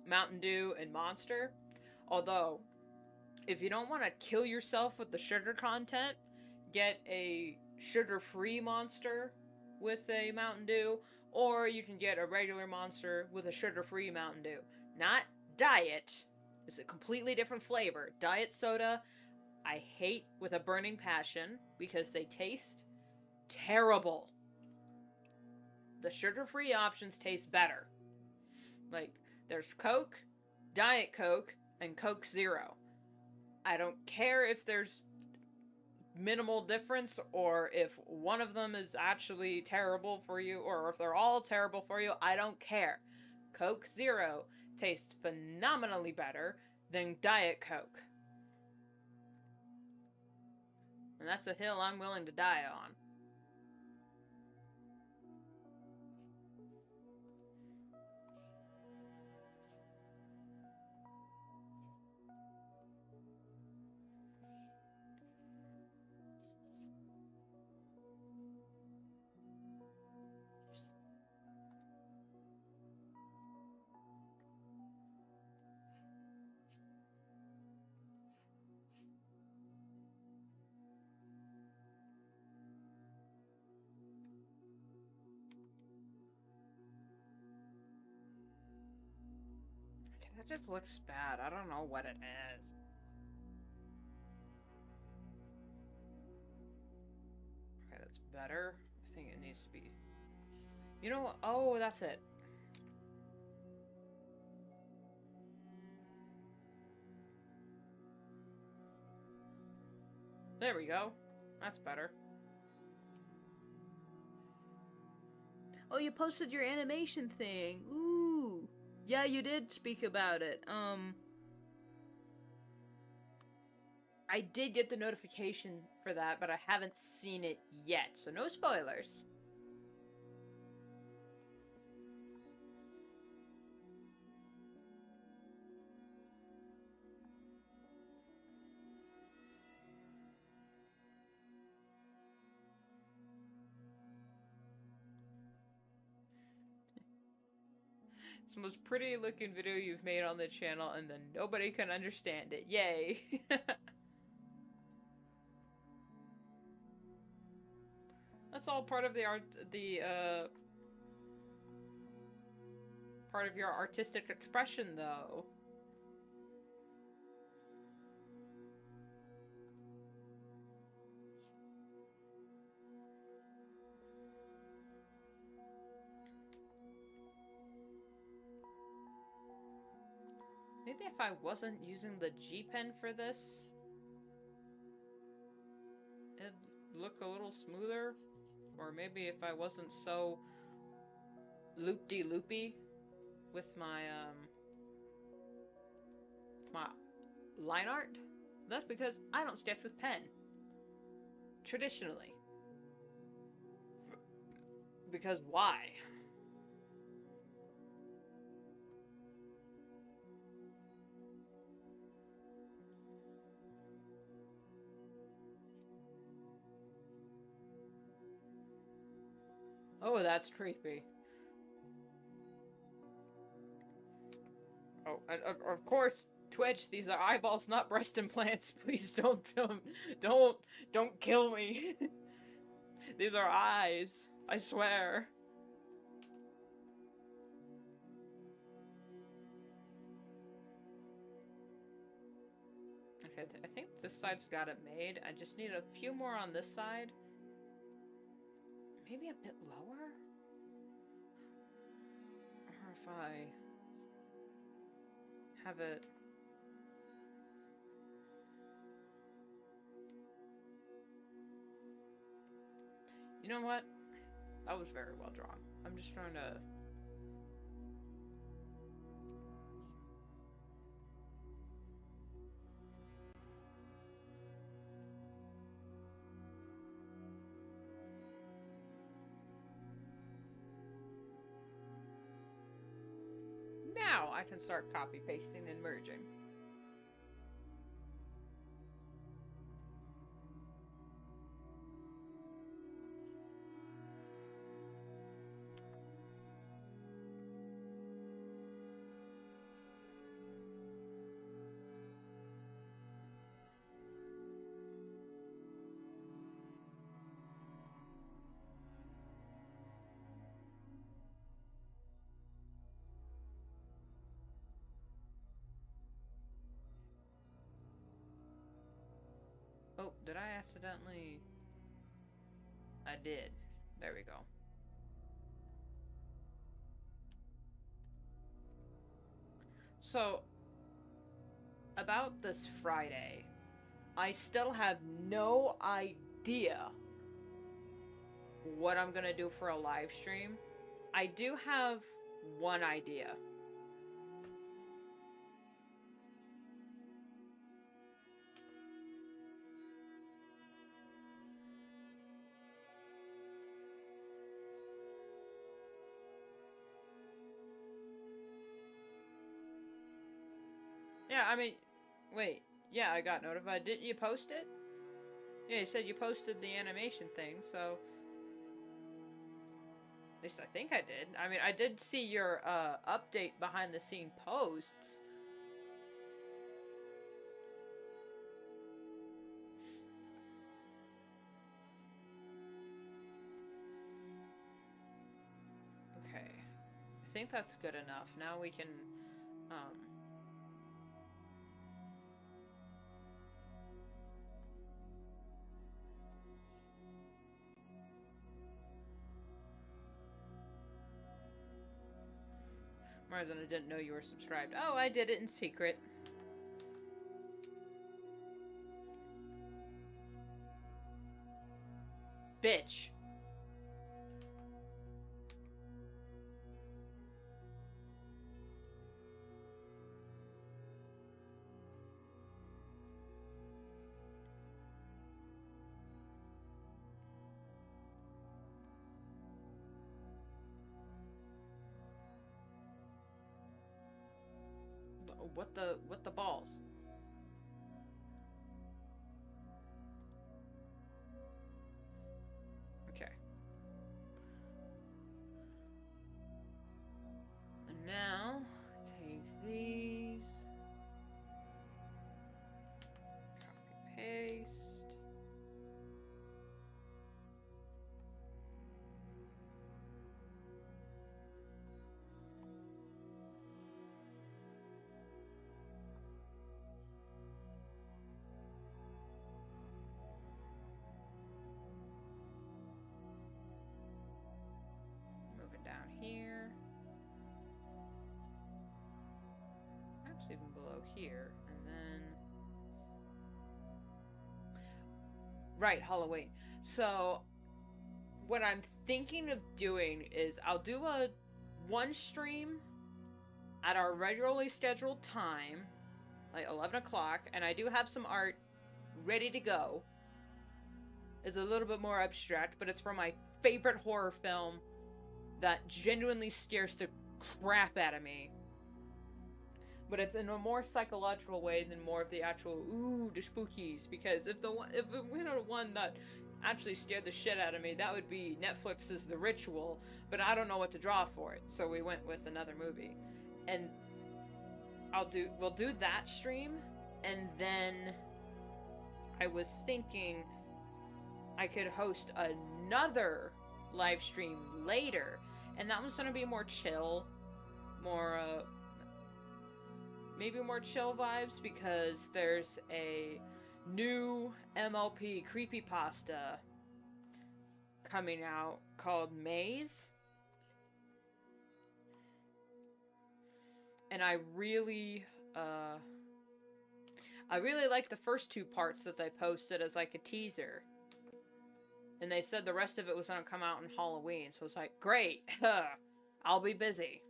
Mountain Dew and Monster. Although, if you don't want to kill yourself with the sugar content, get a sugar-free Monster with a Mountain Dew, or you can get a regular Monster with a sugar-free Mountain Dew. Not diet. It's a completely different flavor. Diet soda, I hate with a burning passion because they taste terrible. The sugar-free options taste better. Like, there's Coke, Diet Coke, and Coke Zero. I don't care if there's minimal difference or if one of them is actually terrible for you or if they're all terrible for you. I don't care. Coke Zero tastes phenomenally better than Diet Coke. And that's a hill I'm willing to die on. That just looks bad. I don't know what it is. Okay, that's better. I think it needs to be... You know what? Oh, that's it. There we go. That's better. Oh, you posted your animation thing. Ooh. Yeah, you did speak about it. I did get the notification for that, but I haven't seen it yet, so no spoilers. It's the most pretty looking video you've made on the channel, and then nobody can understand it. Yay! That's all part of the part of your artistic expression, though. Maybe if I wasn't using the G pen for this, it'd look a little smoother. Or maybe if I wasn't so loop-de-loopy with my line art. That's because I don't sketch with pen. Traditionally. Because why? Oh, that's creepy. Oh, and of course, Twitch, these are eyeballs, not breast implants. Please don't kill me. These are eyes. I swear. Okay, I think this side's got it made. I just need a few more on this side. Maybe a bit lower? Or if I have it... You know what? That was very well drawn. I'm just trying to... Now I can start copy pasting and merging. Oh, did I accidentally... I did. There we go. So, about this Friday, I still have no idea what I'm gonna do for a live stream. I do have one idea. Yeah, I mean, wait. Yeah, I got notified. Didn't you post it? Yeah, you said you posted the animation thing, so... At least I think I did. I mean, I did see your, update behind-the-scene posts. Okay. I think that's good enough. Now we can, Marzan, I didn't know you were subscribed. Oh, I did it in secret. Bitch. What the balls? Okay. And now, take these. Copy, paste. even below here. And then... Right, Halloween. So, what I'm thinking of doing is I'll do one stream at our regularly scheduled time, like 11 o'clock, and I do have some art ready to go. It's a little bit more abstract, but it's from my favorite horror film that genuinely scares the crap out of me. But it's in a more psychological way than more of the actual, ooh, the spookies. Because if we had one that actually scared the shit out of me, that would be Netflix's The Ritual, but I don't know what to draw for it, so we went with another movie. And we'll do that stream, and then I was thinking I could host another live stream later, and that one's gonna be more chill, more maybe more chill vibes, because there's a new MLP creepypasta coming out called Maze. And I really liked the first two parts that they posted as like a teaser. And they said the rest of it was gonna come out on Halloween, so it's like, great, I'll be busy.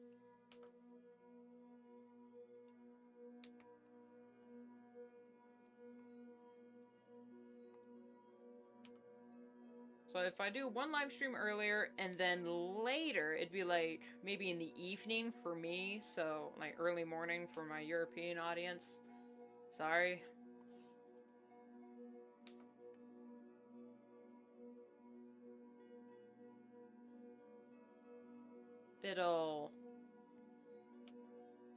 So if I do one live stream earlier, and then later, it'd be like, maybe in the evening for me, so like early morning for my European audience. Sorry.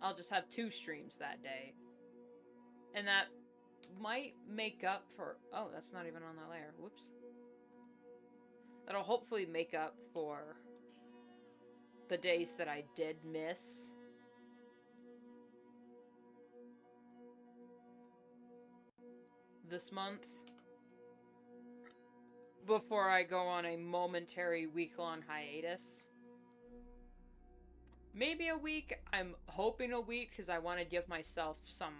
I'll just have 2 streams that day. And that might make up for, oh, that's not even on that layer, whoops. That'll hopefully make up for the days that I did miss. This month. Before I go on a momentary week-long hiatus. Maybe a week. I'm hoping a week, because I want to give myself some,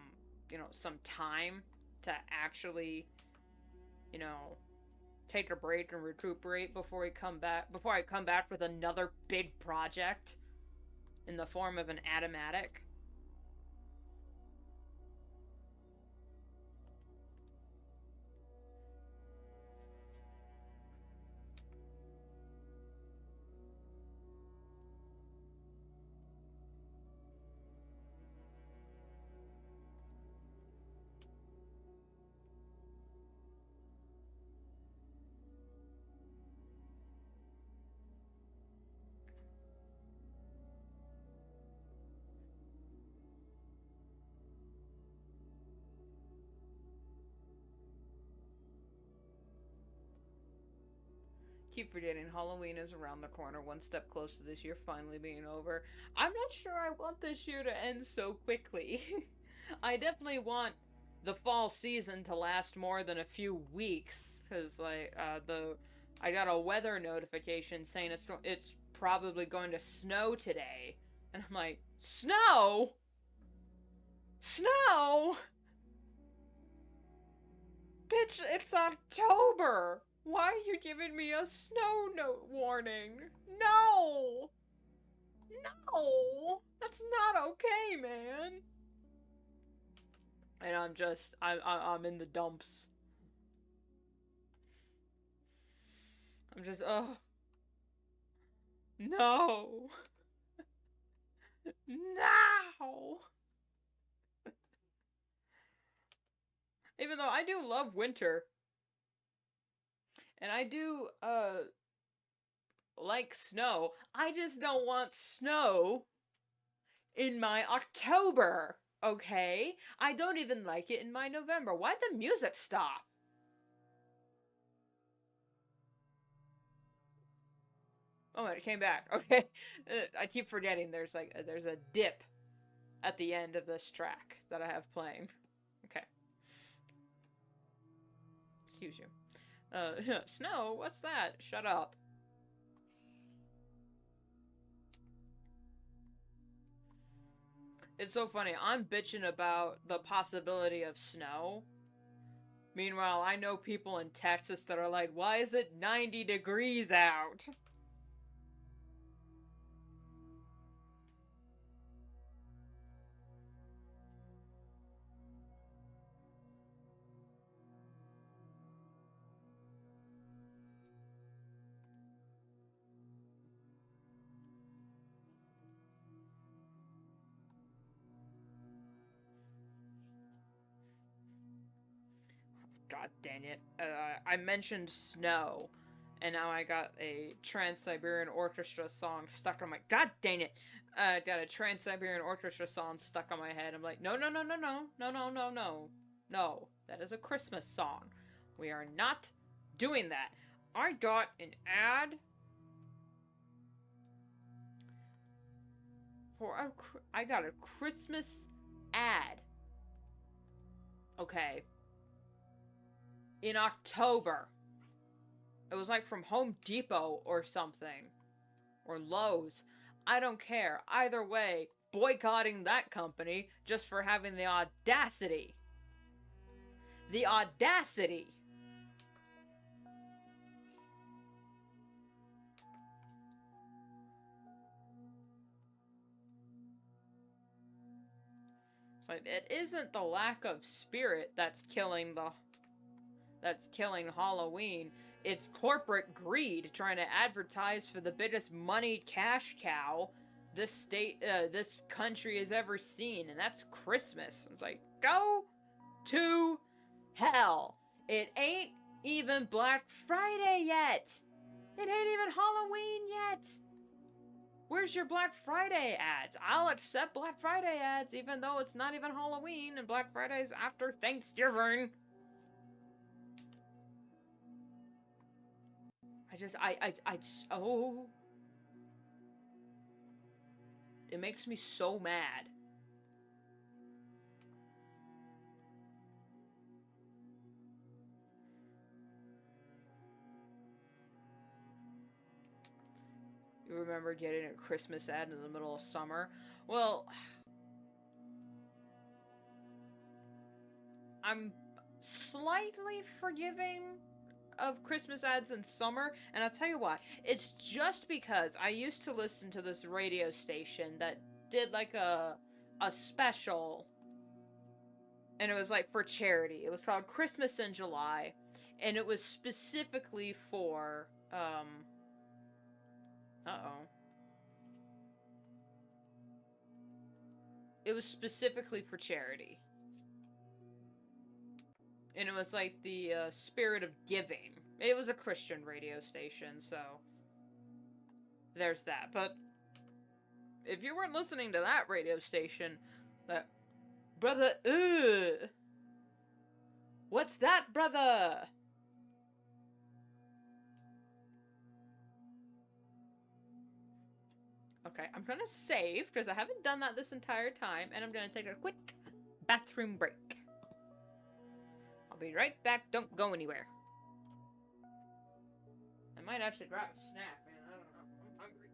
some time to actually, take a break and recuperate before I come back with another big project in the form of an Atomatic. Keep forgetting Halloween is around the corner, one step closer to this year finally being over. I'm not sure I want this year to end so quickly. I definitely want the fall season to last more than a few weeks, because like I got a weather notification saying it's probably going to snow today, and I'm like, snow? Snow? Bitch, it's October! Why are you giving me a snow note warning? No! No! That's not okay, man! And I'm in the dumps. I'm just, ugh. No! No! Even though I do love winter. And I do, like snow. I just don't want snow in my October, okay? I don't even like it in my November. Why'd the music stop? Oh, it came back. Okay. I keep forgetting there's a dip at the end of this track that I have playing. Okay. Excuse you. Snow? What's that? Shut up. It's so funny. I'm bitching about the possibility of snow. Meanwhile, I know people in Texas that are like, why is it 90 degrees out? God dang it. I mentioned snow, and now I got a Trans-Siberian Orchestra song stuck on my... God dang it! Got a Trans-Siberian Orchestra song stuck on my head. I'm like, no, no, no, no, no, no, no, no, no. No, that is a Christmas song. We are not doing that. I got an ad for a... I got a Christmas ad. Okay. In October. It was like from Home Depot or something. Or Lowe's. I don't care. Either way, boycotting that company just for having the audacity. The audacity. It's like, it isn't the lack of spirit that's killing Halloween. It's corporate greed trying to advertise for the biggest money cash cow this country has ever seen, and that's Christmas. It's like, go to hell. It ain't even Black Friday yet. It ain't even Halloween yet. Where's your Black Friday ads? I'll accept Black Friday ads even though it's not even Halloween and Black Friday's after Thanksgiving. Oh. It makes me so mad. You remember getting a Christmas ad in the middle of summer? Well, I'm slightly forgiving of Christmas ads in summer, and I'll tell you why. It's just because I used to listen to this radio station that did like a special, and it was like for charity. It was called Christmas in July, and it was specifically for it was specifically for charity. And it was like the spirit of giving. It was a Christian radio station, so there's that. But if you weren't listening to that radio station, that brother, what's that, brother? Okay, I'm gonna save because I haven't done that this entire time, and I'm gonna take a quick bathroom break. I'll be right back. Don't go anywhere. I might actually grab a snack, man. I don't know. I'm hungry.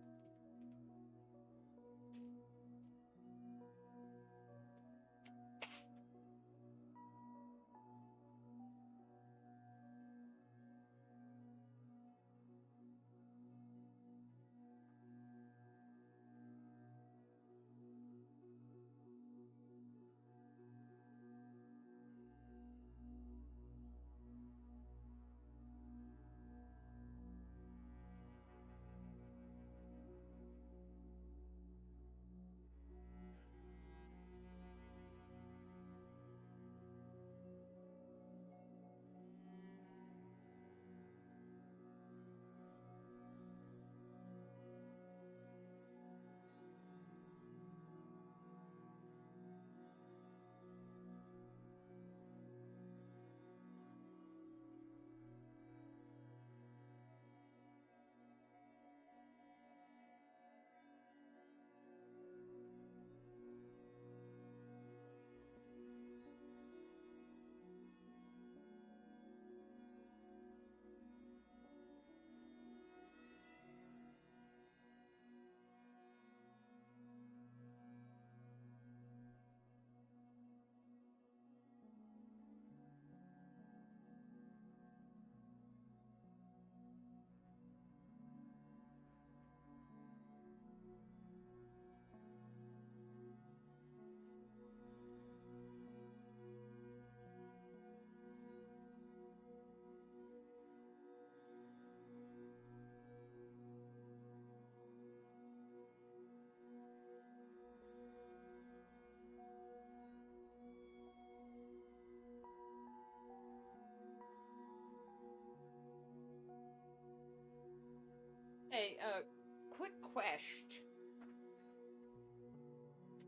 finished.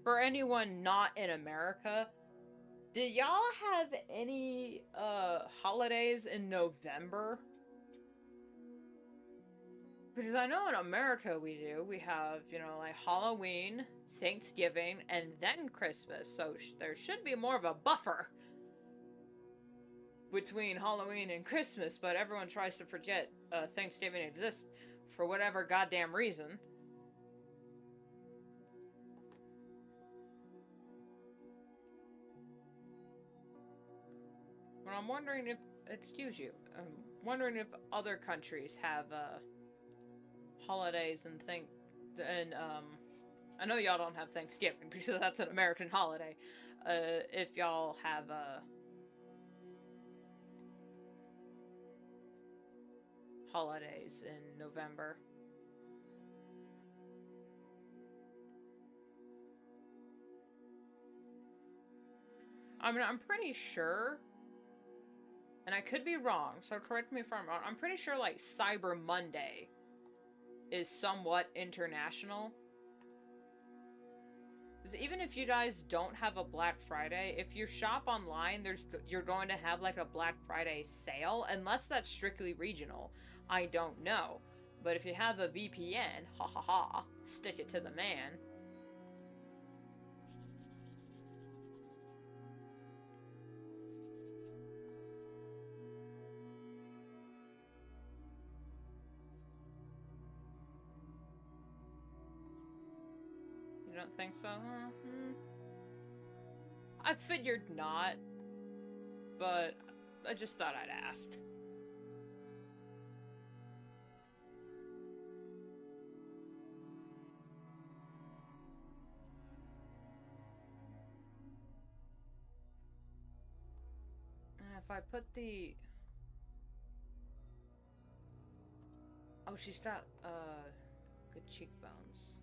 For anyone not in America, did y'all have any holidays in November? Because I know in America we do. We have, you know, like Halloween, Thanksgiving, and then Christmas. So there should be more of a buffer between Halloween and Christmas, but everyone tries to forget Thanksgiving exists for whatever goddamn reason. But I'm wondering if, excuse you, I'm wondering if other countries have holidays and I know y'all don't have Thanksgiving because that's an American holiday. If y'all have holidays in November. I mean, I'm pretty sure, and I could be wrong, so correct me if I'm wrong, I'm pretty sure, like, Cyber Monday is somewhat international. Because even if you guys don't have a Black Friday, if you shop online, you're going to have, like, a Black Friday sale, unless that's strictly regional. I don't know. But if you have a VPN, ha ha ha, stick it to the man. You don't think so? I figured not, but I just thought I'd ask. If I put the... Oh, she's got, good cheekbones.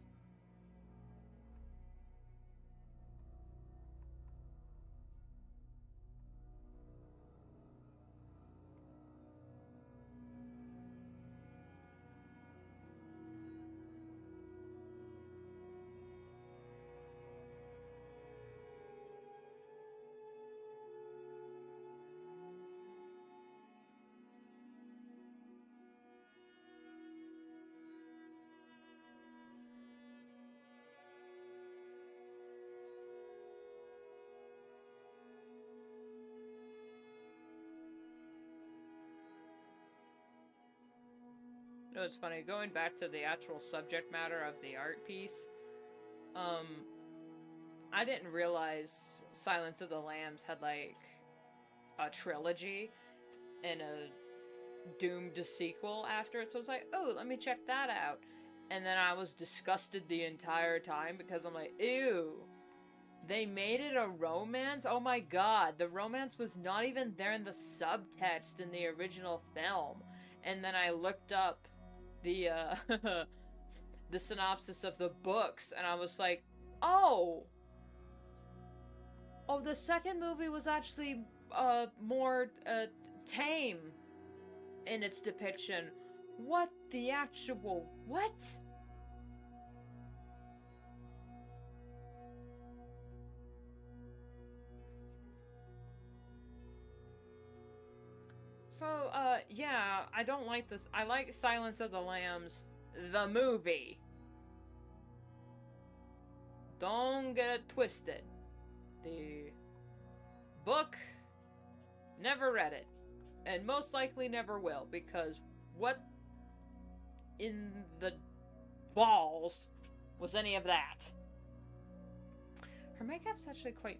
No, it's funny, going back to the actual subject matter of the art piece, I didn't realize Silence of the Lambs had, like, a trilogy and a doomed sequel after it, so I was like, oh, let me check that out. And then I was disgusted the entire time because I'm like, ew, they made it a romance? Oh my god, the romance was not even there in the subtext in the original film. And then I looked up the the synopsis of the books, and I was like, oh, the second movie was actually more tame in its depiction. What the actual what? So, yeah, I don't like this. I like Silence of the Lambs, the movie. Don't get it twisted. The book, never read it. And most likely never will, because what in the balls was any of that? Her makeup's actually quite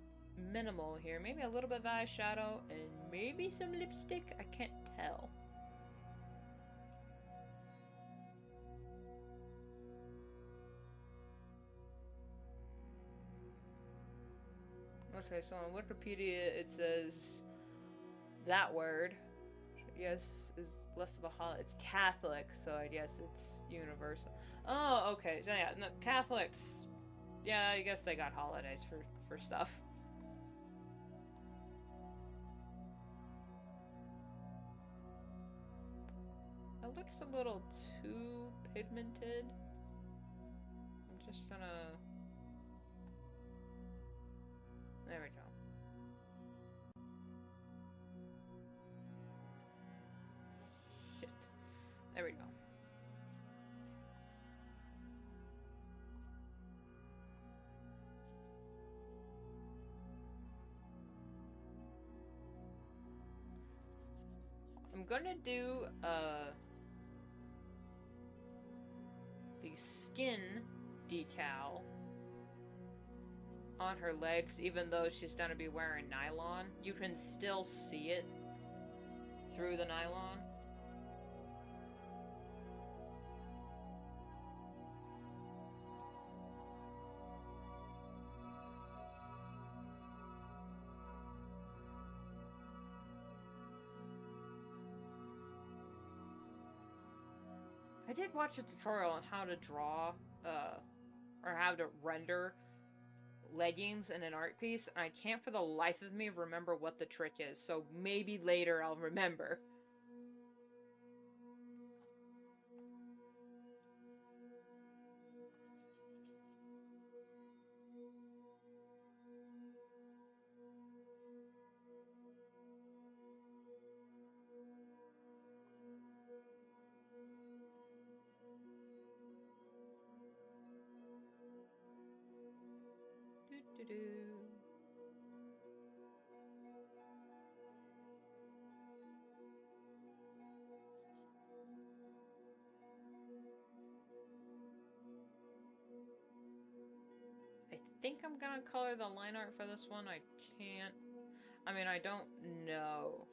minimal here. Maybe a little bit of eyeshadow and maybe some lipstick. I can't tell. Okay, so on Wikipedia it says that word, yes, is less of a holiday. It's Catholic, so I guess it's universal. Oh, okay. So yeah, no, Catholics. Yeah, I guess they got holidays for stuff. It looks a little too pigmented. just gonna... There we go. Shit. There we go. I'm gonna do, the skin decal on her legs, even though she's gonna be wearing nylon. You can still see it through the nylon. I did watch a tutorial on how to draw, or how to render leggings in an art piece, and I can't for the life of me remember what the trick is, so maybe later I'll remember. I think I'm gonna color the line art for this one. I can't... I mean, I don't know.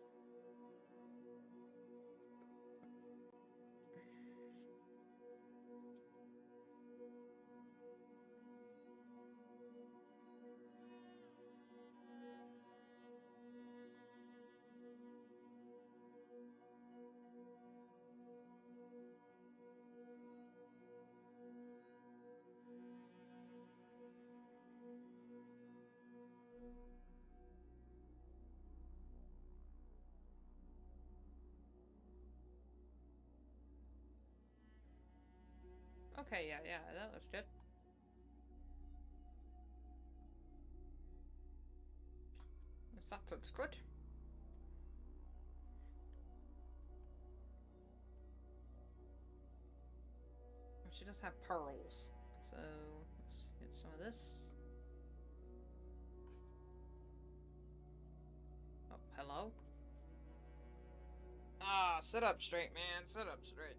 Okay, yeah, that looks good. That looks good. She does have pearls, so let's get some of this. Oh, hello? Ah, sit up straight, man. Sit up straight.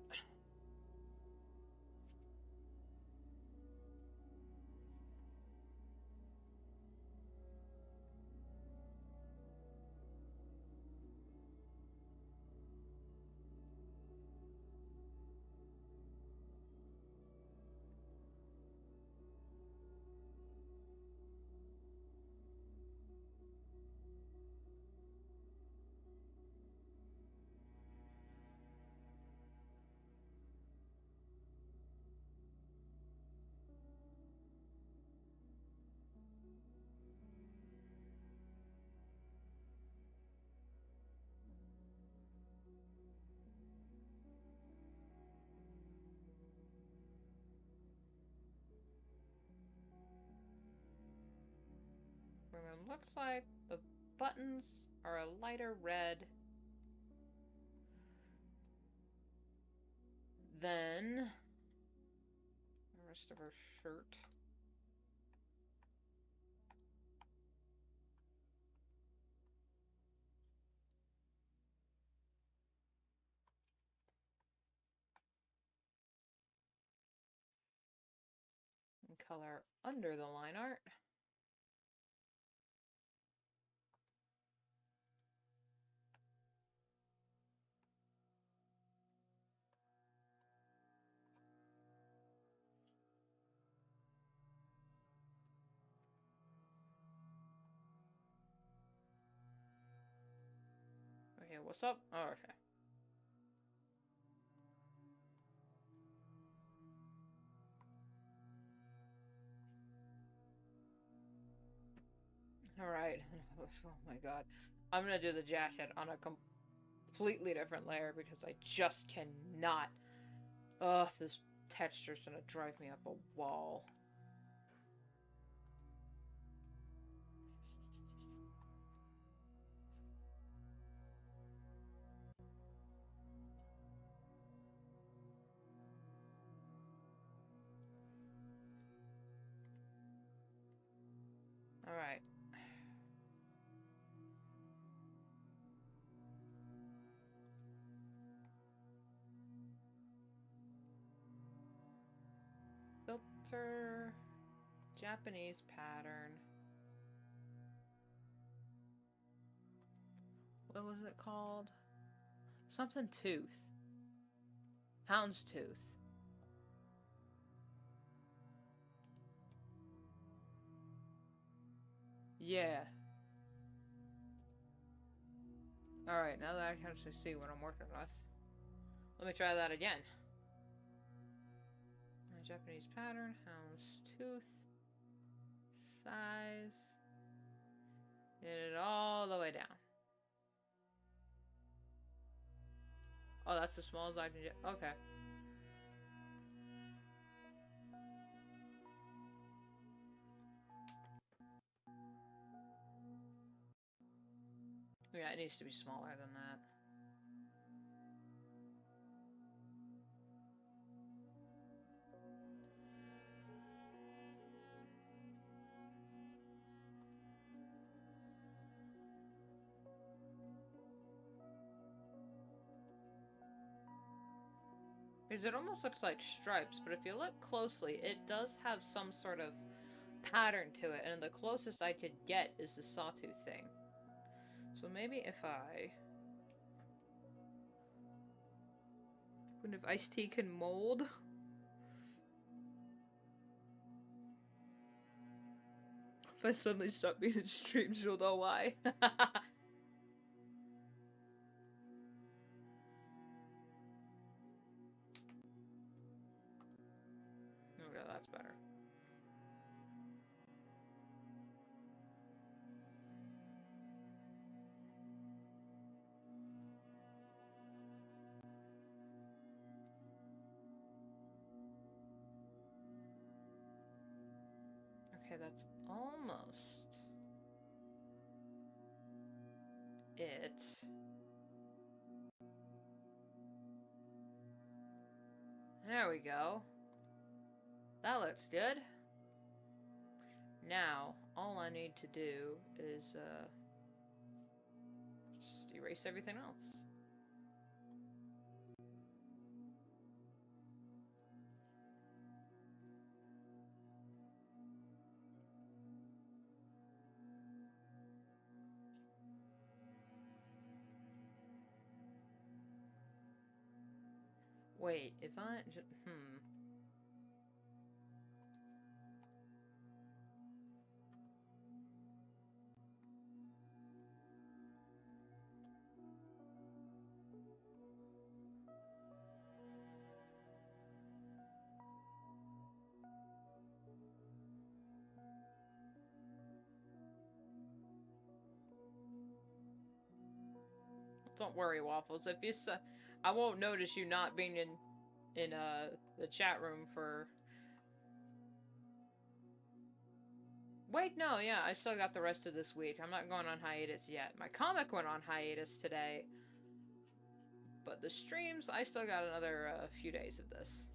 It looks like the buttons are a lighter red than the rest of her shirt. And color under the line art. Okay, what's up? Oh, okay. Alright. Oh my god. I'm gonna do the jacket on a completely different layer because I just cannot. Ugh, this texture's gonna drive me up a wall. Filter. Japanese pattern. What was it called? Something tooth. Houndstooth. Yeah. Alright, now that I can actually see what I'm working with. Let me try that again. My Japanese pattern, houndstooth. Size. Get it all the way down. Oh, that's the smallest I can get. Okay. Yeah, it needs to be smaller than that. Because it almost looks like stripes, but if you look closely, it does have some sort of pattern to it, and the closest I could get is the sawtooth thing. So maybe if I... Wonder if iced tea can mold? If I suddenly stop being in streams, you'll know why. Okay, that's better. Okay, that's almost it. There we go. That looks good. Now, all I need to do is, just erase everything else. Wait, if I just, Don't worry, Waffles. If you I won't notice you not being in the chat room for... Wait, no, yeah, I still got the rest of this week. I'm not going on hiatus yet. My comic went on hiatus today. But the streams, I still got another few days of this.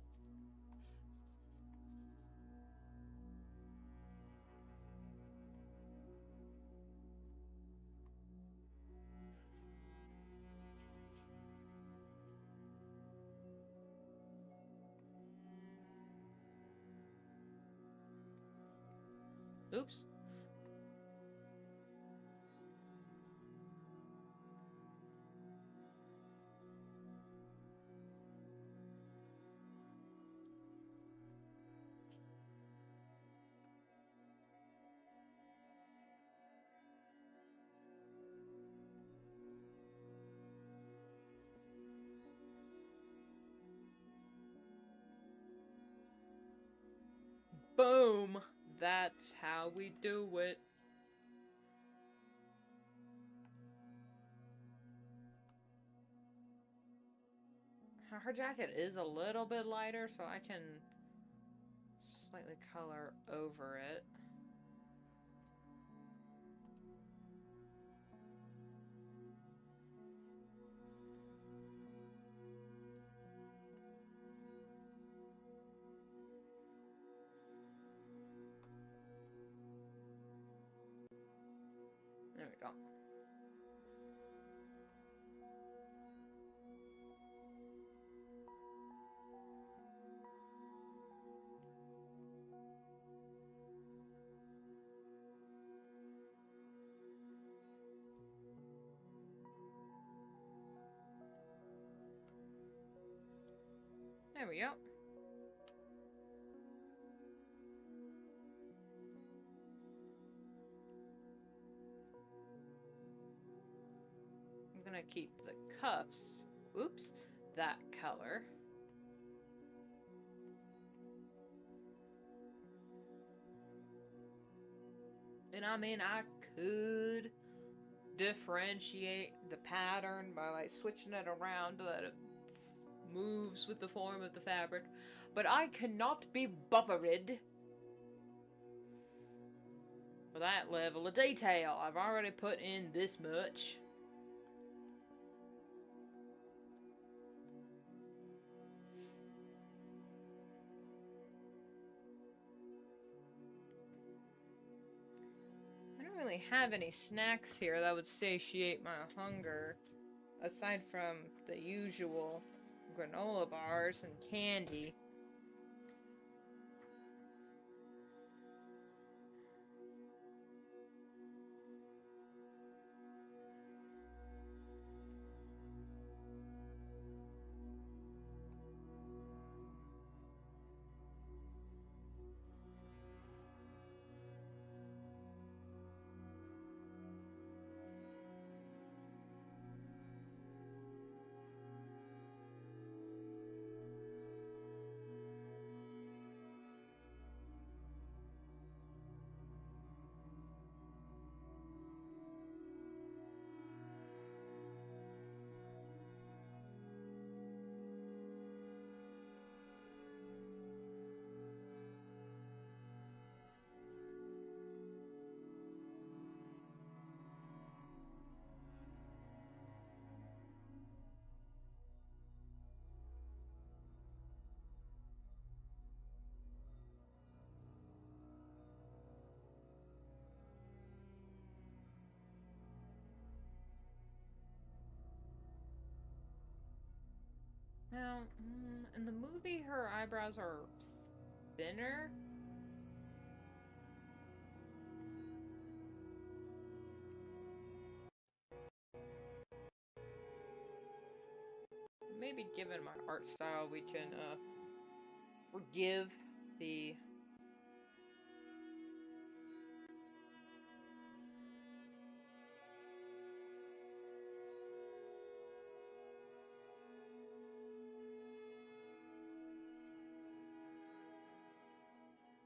Oops. Boom! That's how we do it. Her jacket is a little bit lighter, so I can slightly color over it. There we go. There we go. I'm gonna keep the cuffs, oops, that color. And I mean, I could differentiate the pattern by like switching it around so that it moves with the form of the fabric, but I cannot be bothered for that level of detail. I've already put in this much. I don't really have any snacks here that would satiate my hunger, aside from the usual granola bars and candy. Now, in the movie, her eyebrows are thinner. Maybe given my art style, we can forgive the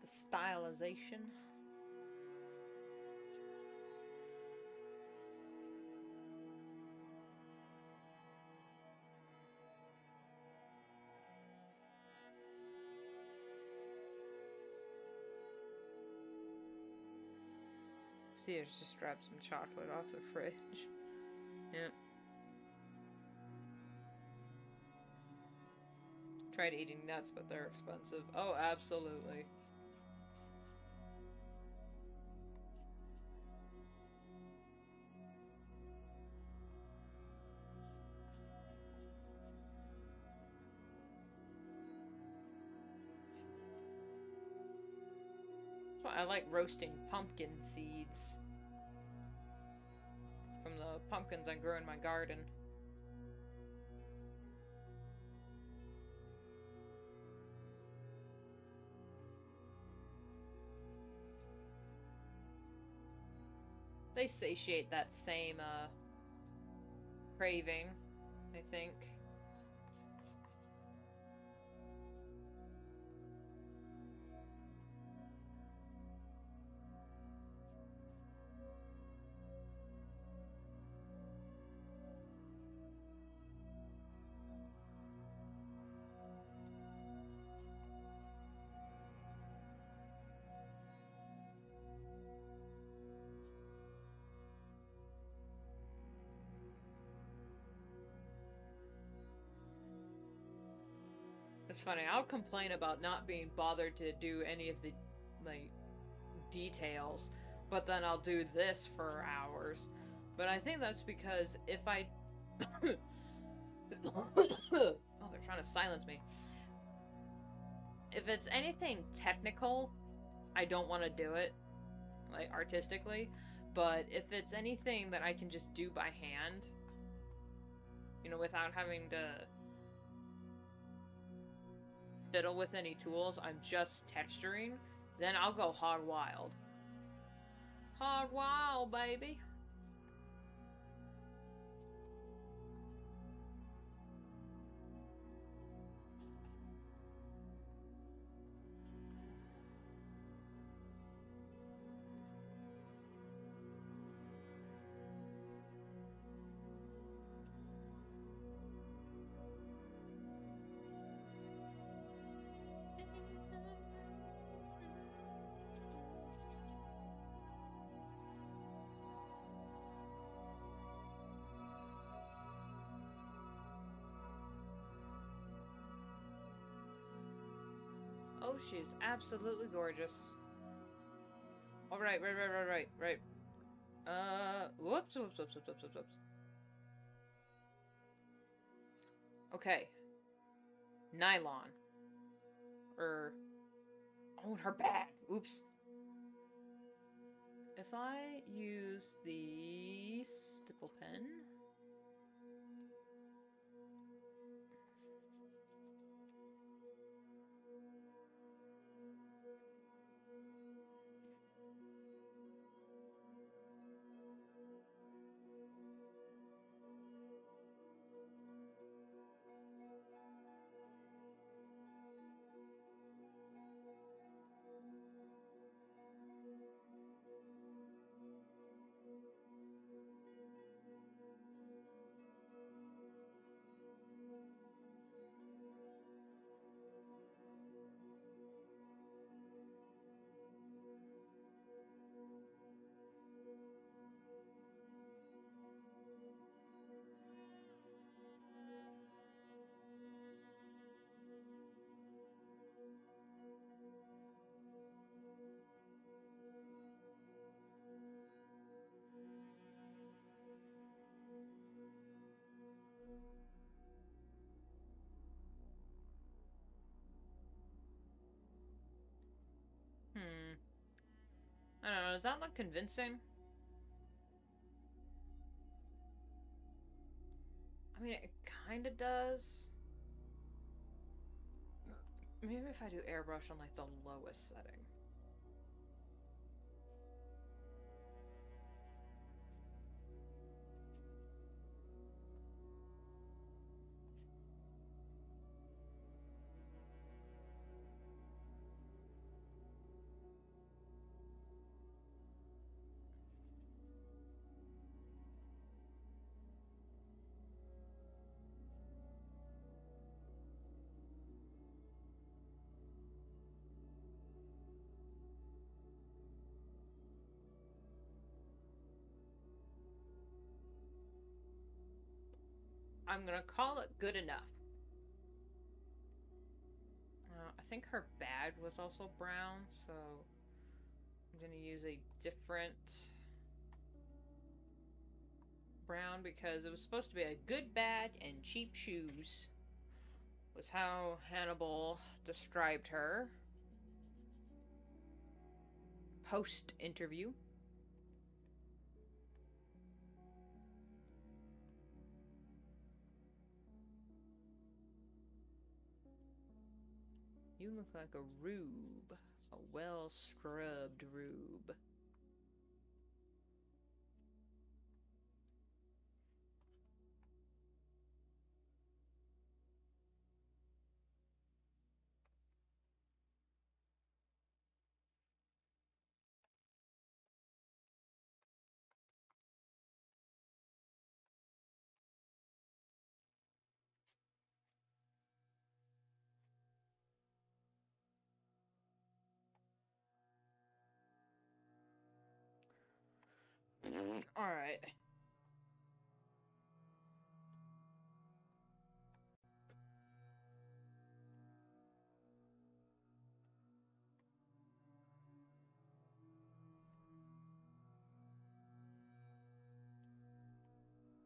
stylization. See, I just grabbed some chocolate off the fridge. Yep. Tried eating nuts, but they're expensive. Oh, absolutely. That's why I like roasting pumpkin seeds from the pumpkins I grew in my garden. They satiate that same craving, I think. It's funny, I'll complain about not being bothered to do any of the, like, details, but then I'll do this for hours. But I think that's because if I... oh, they're trying to silence me. If it's anything technical, I don't want to do it, like, artistically. But if it's anything that I can just do by hand, you know, without having to fiddle with any tools, I'm just texturing, then I'll go hog wild. Hog wild, baby! Oh, she's absolutely gorgeous. All right. Whoops. Okay. Nylon. Oh, her bag. Oops. If I use the stipple pen... I don't know, does that look convincing? I mean, it kinda does. Maybe if I do airbrush on, like, the lowest setting. I'm gonna call it good enough. I think her bag was also brown, so I'm gonna use a different brown because it was supposed to be a good bag and cheap shoes, was how Hannibal described her post-interview. You look like a rube. A well-scrubbed rube. Alright.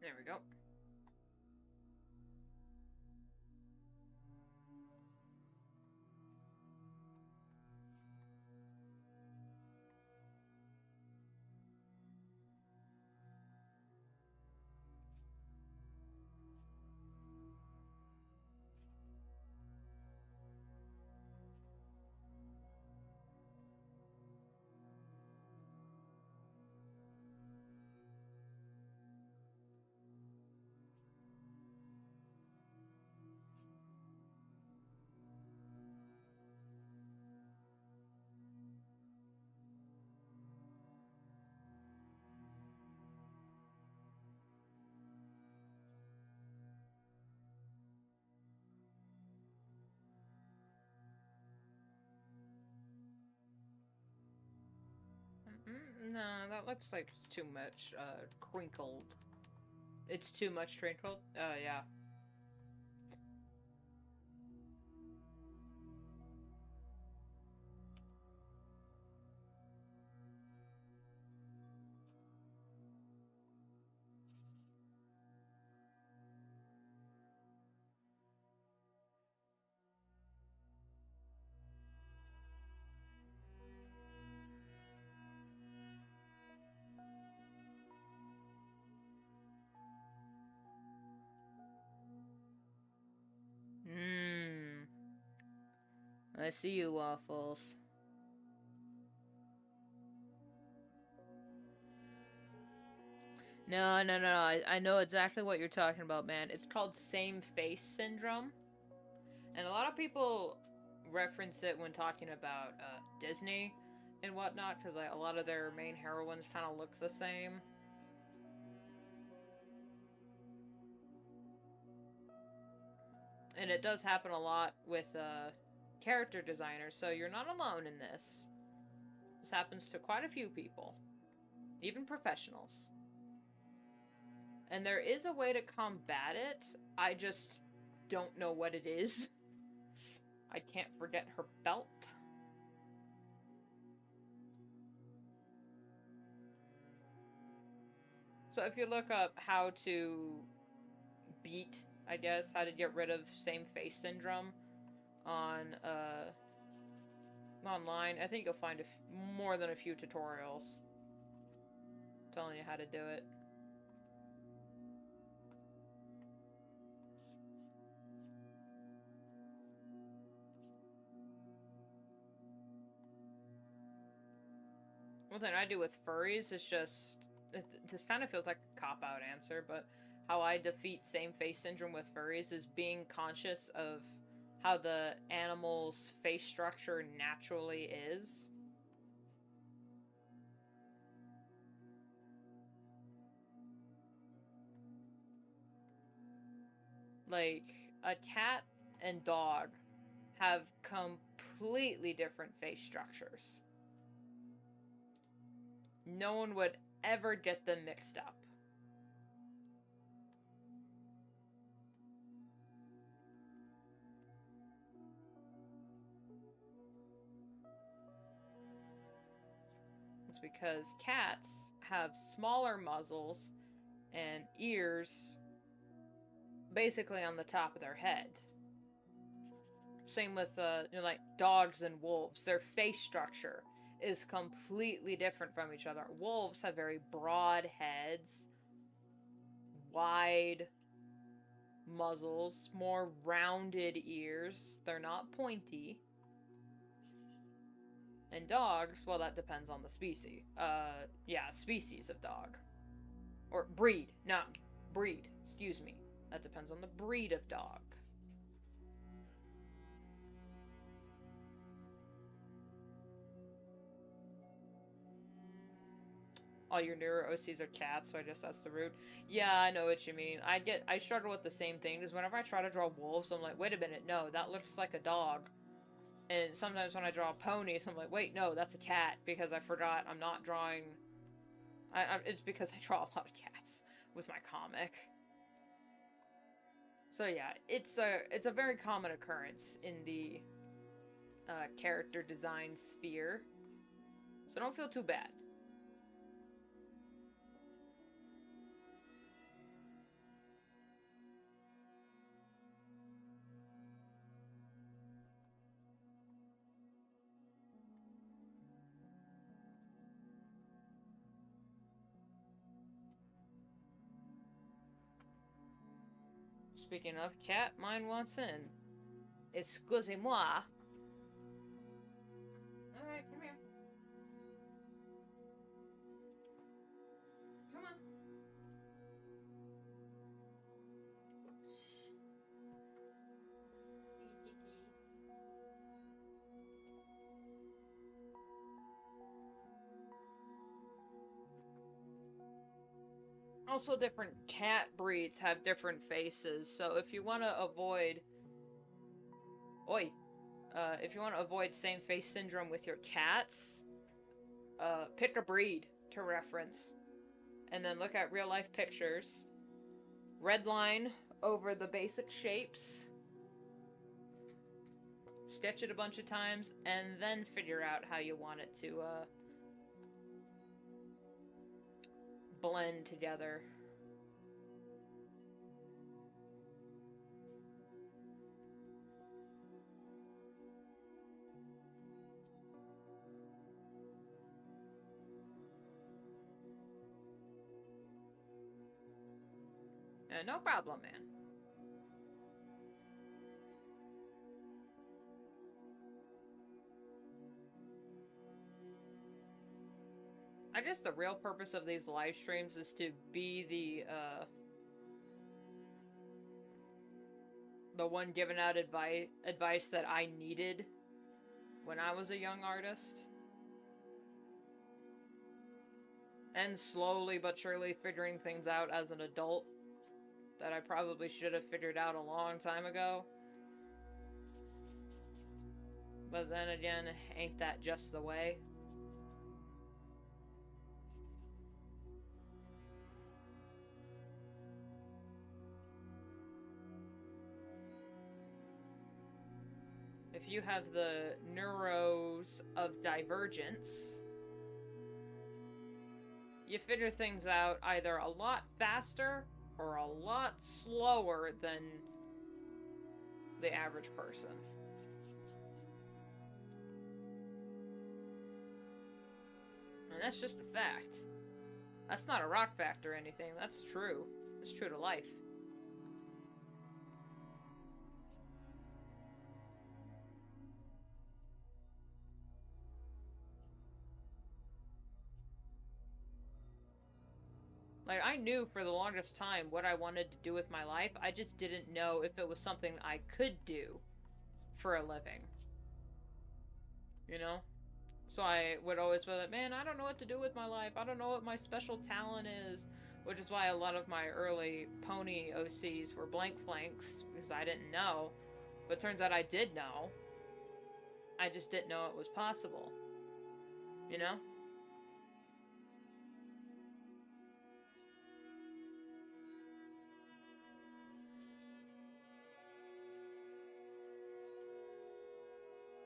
There we go. No, that looks like it's too much, crinkled. It's too much crinkled? Yeah. I see you, Waffles. No, I know exactly what you're talking about, man. It's called same face syndrome. And a lot of people reference it when talking about Disney and whatnot, because like, a lot of their main heroines kind of look the same. And it does happen a lot with character designers, so you're not alone in this. This happens to quite a few people, even professionals. And there is a way to combat it, I just don't know what it is. I can't forget her belt. So if you look up how to beat, I guess, how to get rid of same face syndrome on online, I think you'll find more than a few tutorials telling you how to do it. One thing I do with furries is just, this kind of feels like a cop-out answer, but how I defeat same face syndrome with furries is being conscious of how the animal's face structure naturally is. Like, a cat and dog have completely different face structures. No one would ever get them mixed up. It's because cats have smaller muzzles and ears basically on the top of their head. Same with like dogs and wolves. Their face structure is completely different from each other. Wolves have very broad heads, wide muzzles, more rounded ears. They're not pointy. And dogs, well, that depends on the species. Yeah, species of dog. Or breed. Not breed, excuse me. That depends on the breed of dog. All your newer OCs are cats, so I guess that's the root. Yeah, I know what you mean. I struggle with the same thing, because whenever I try to draw wolves, I'm like, wait a minute, no, that looks like a dog. And sometimes when I draw ponies, I'm like, wait, no, that's a cat, because I forgot I'm not drawing... it's because I draw a lot of cats with my comic. So yeah, it's a very common occurrence in the character design sphere. So don't feel too bad. Speaking of cat, mine wants in. Excusez-moi. Alright, come here. Come on. Also, different cat breeds have different faces, so if you want to avoid... if you want to avoid same face syndrome with your cats, pick a breed to reference, and then look at real life pictures, red line over the basic shapes, stitch it a bunch of times, and then figure out how you want it to blend together. No problem, man. I guess the real purpose of these live streams is to be the one giving out advice that I needed when I was a young artist. And slowly but surely figuring things out as an adult that I probably should have figured out a long time ago. But then again, ain't that just the way? If you have the neuros of divergence, you figure things out either a lot faster or a lot slower than the average person. And that's just a fact. That's not a rock fact or anything. That's true. It's true to life. Like, I knew for the longest time what I wanted to do with my life. I just didn't know if it was something I could do for a living. You know? So I would always be like, man, I don't know what to do with my life. I don't know what my special talent is. Which is why a lot of my early pony OCs were blank flanks, because I didn't know. But turns out I did know. I just didn't know it was possible. You know?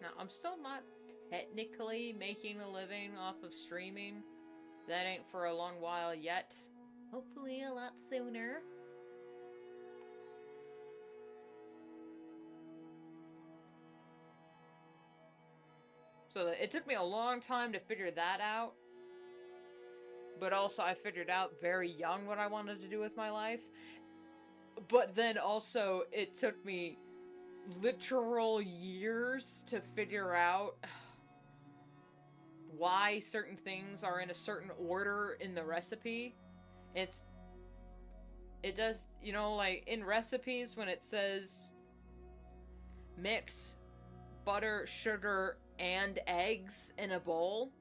Now, I'm still not technically making a living off of streaming. That ain't for a long while yet. Hopefully a lot sooner. So it took me a long time to figure that out. But also I figured out very young what I wanted to do with my life. But then also it took me literal years to figure out why certain things are in a certain order in the recipe. It does, you know, like in recipes when it says mix butter, sugar, and eggs in a bowl,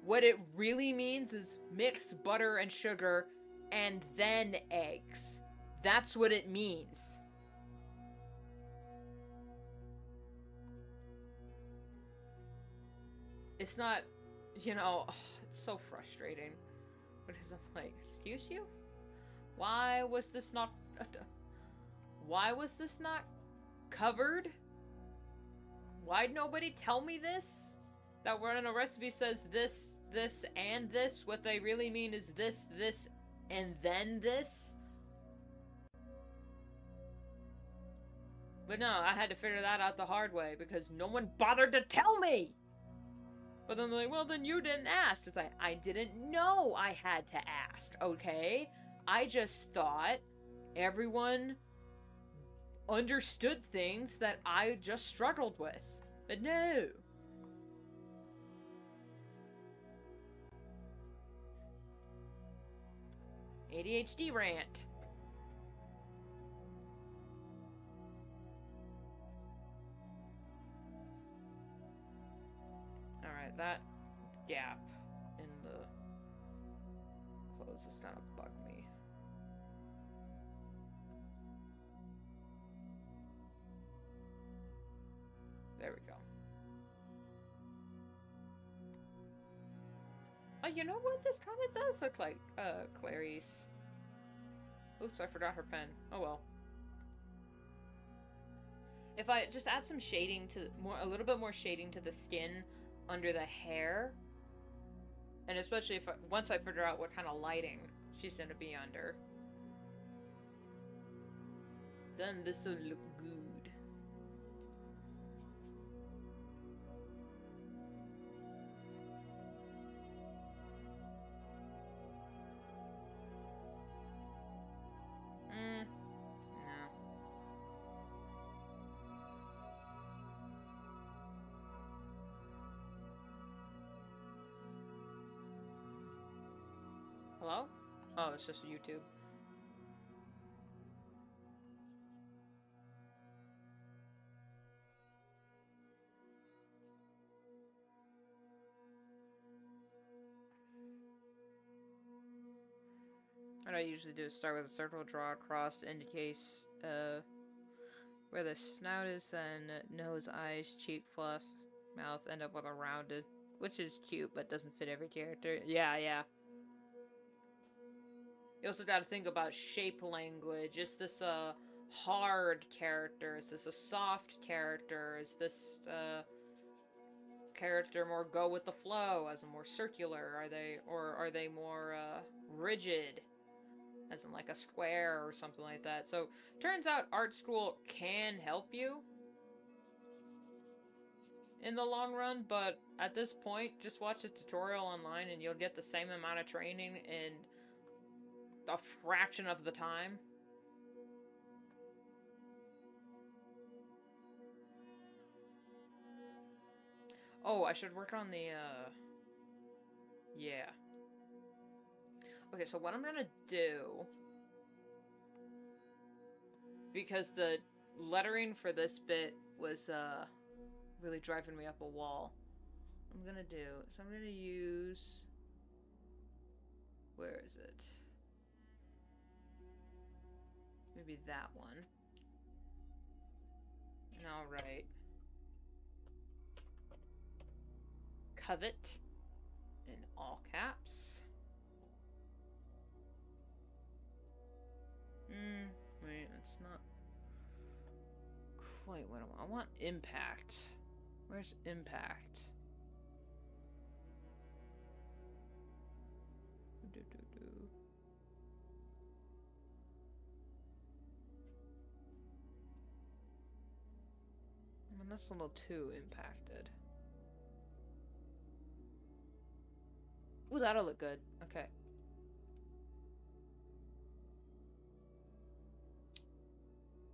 what it really means is mix butter and sugar and then eggs. That's what it means. It's not, you know, it's so frustrating. Because I'm like, excuse you? Why was this not covered? Why'd nobody tell me this? That when a recipe says this, this, and this, what they really mean is this, this, and then this? But no, I had to figure that out the hard way because no one bothered to tell me! But then they're like, well, then you didn't ask. It's like, I didn't know I had to ask, okay? I just thought everyone understood things that I just struggled with. But no. ADHD rant. Alright, that gap in the clothes is gonna bug me. There we go. Oh, you know what? This kind of does look like, Clarice. Oops, I forgot her pen. Oh well. If I just add some shading to, a little bit more shading to the skin under the hair, and especially if once I figure out what kind of lighting she's gonna be under, then this will look good. No. Hello? Oh, it's just YouTube. What I usually do is start with a circle, draw across to indicate where the snout is, then nose, eyes, cheek fluff, mouth, end up with a rounded, which is cute, but doesn't fit every character. Yeah, yeah. You also gotta think about shape language. Is this a hard character? Is this a soft character? Is this character more go with the flow, as a more circular? Are they more rigid, as in like a square or something like that? So turns out art school can help you in the long run, but at this point, just watch a tutorial online and you'll get the same amount of training in a fraction of the time. Oh, I should work on the, yeah. Okay, so what I'm gonna do, because the lettering for this bit was, really driving me up a wall, I'm gonna use, where is it? Maybe that one. And I'll write covet in all caps. Wait, it's not quite what I want. I want impact. Where's impact? I mean, that's a little too impacted. Ooh, that'll look good. Okay.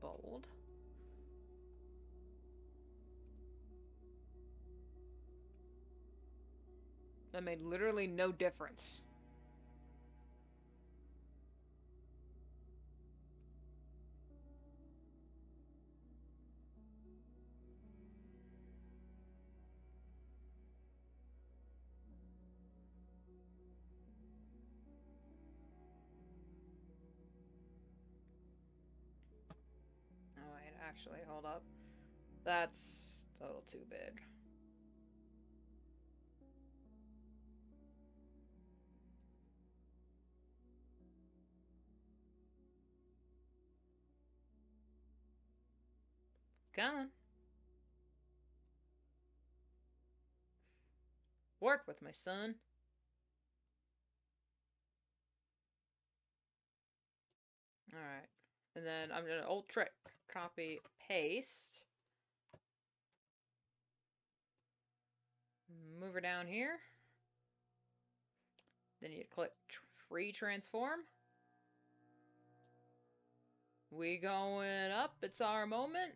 Bold. That made literally no difference. Oh wait, actually, hold up. That's a little too big. Come on. Work with my son. Alright. And then I'm gonna old trick. Copy, paste. Move her down here. Then you click free transform. We going up. It's our moment.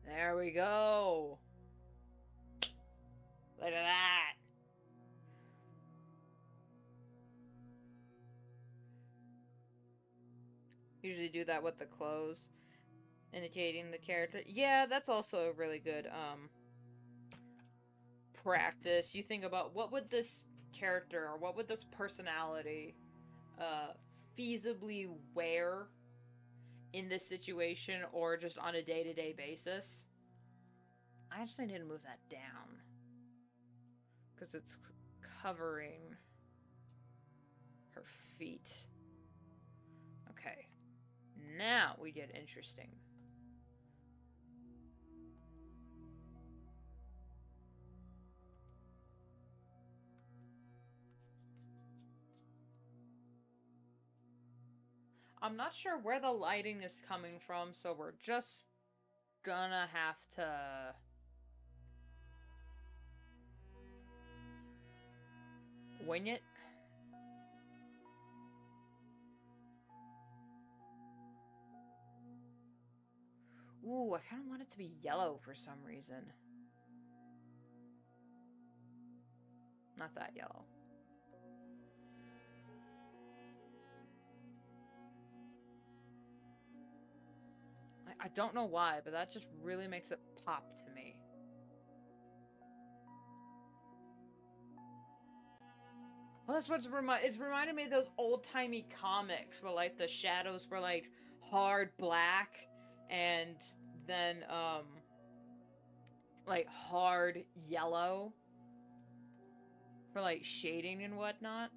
There we go. Usually do that with the clothes, indicating the character. Yeah, that's also a really good practice. You think about what would this character or what would this personality feasibly wear in this situation or just on a day-to-day basis. I actually need to move that down because it's covering her feet. Okay, now we get interesting. I'm not sure where the lighting is coming from, so we're just gonna have to wing it. Ooh, I kind of want it to be yellow for some reason. Not that yellow. I don't know why, but that just really makes it pop to me. Well, that's what's it's reminding me of those old-timey comics where, like, the shadows were, like, hard black and then, like, hard yellow for, like, shading and whatnot.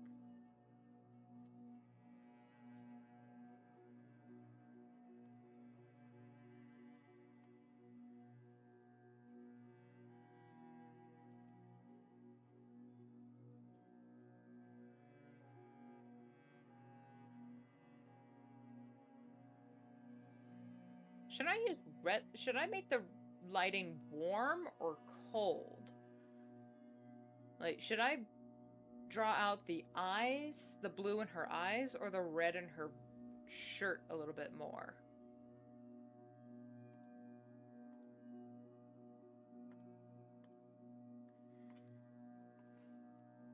Should I use red? Should I make the lighting warm or cold? Like, should I draw out the eyes, the blue in her eyes, or the red in her shirt a little bit more?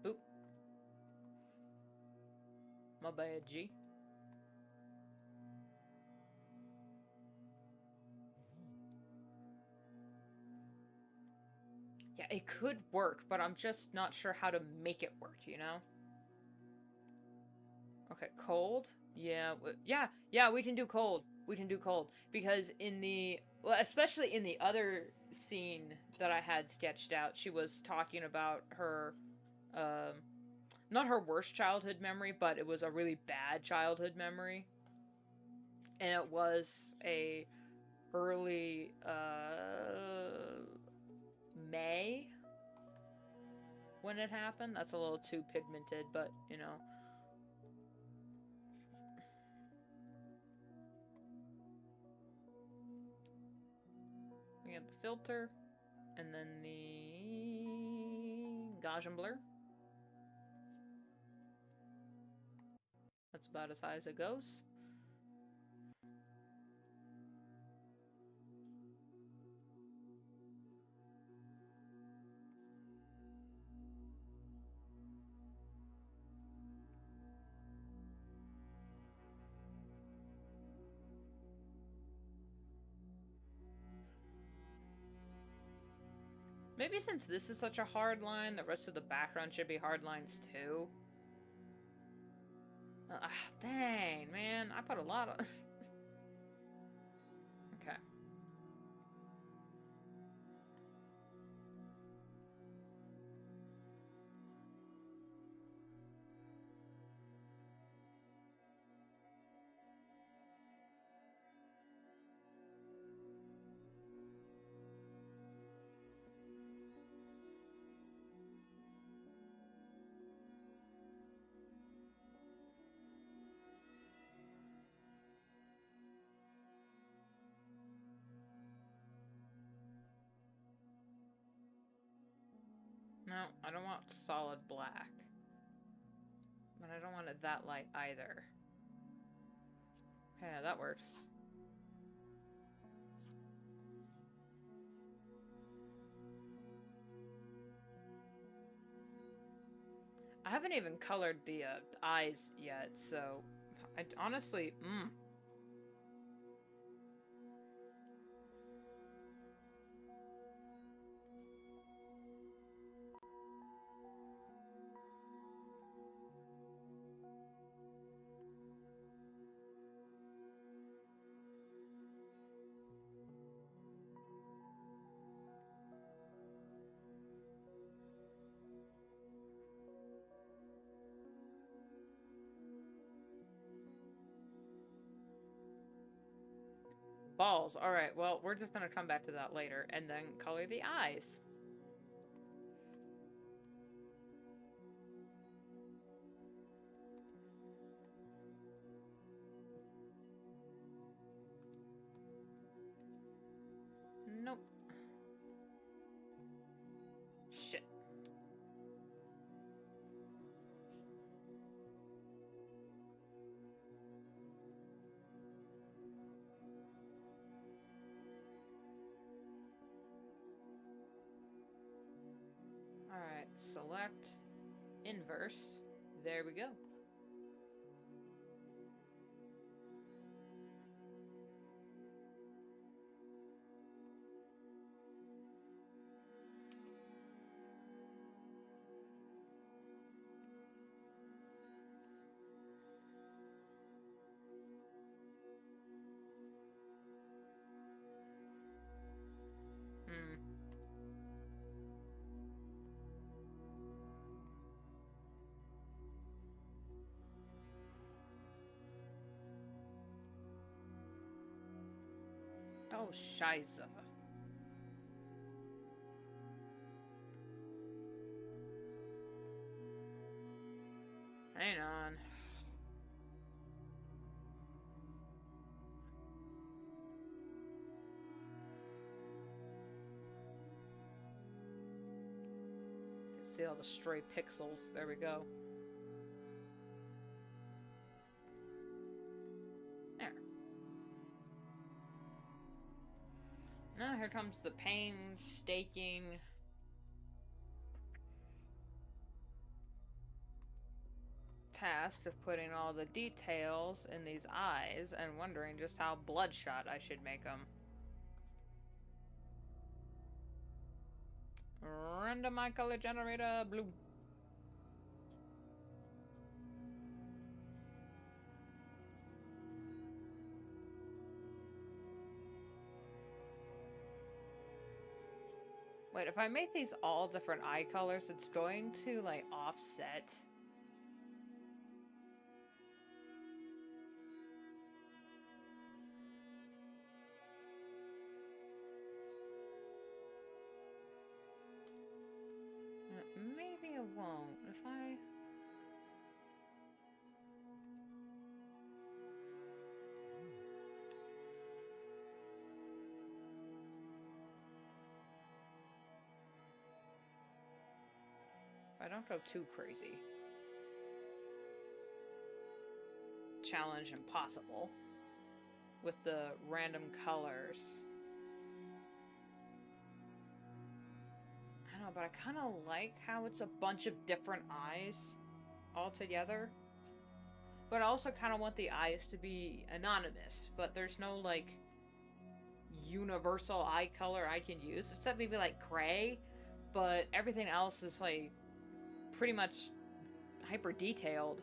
Oop. My bad, G. Yeah, it could work, but I'm just not sure how to make it work, you know? Okay, cold? Yeah, yeah, we can do cold. We can do cold. Because in the... Well, especially in the other scene that I had sketched out, she was talking about her... not her worst childhood memory, but it was a really bad childhood memory. And it was a early, May when it happened. That's a little too pigmented, but, you know. We have the filter, and then the Gaussian blur. That's about as high as it goes. Maybe since this is such a hard line, the rest of the background should be hard lines too. Dang, man. I put a lot of... Okay. No, I don't want solid black. But I don't want it that light either. Yeah, that works. I haven't even colored the eyes yet, so I honestly, Balls. Alright, well, we're just gonna come back to that later. And then color the eyes. Nope. Shit. Alright, select inverse. There we go. Oh, Scheiße. Hang on. See all the stray pixels. There we go. There. Now here comes the painstaking task of putting all the details in these eyes and wondering just how bloodshot I should make them. Render my color generator blue. Wait, if I make these all different eye colors, it's going to, like, offset. Maybe it won't. If I... I don't go too crazy. Challenge impossible with the random colors. I know, but I kind of like how it's a bunch of different eyes all together. But I also kind of want the eyes to be anonymous, but there's no, like, universal eye color I can use, except maybe, like, gray, but everything else is, like, pretty much hyper detailed.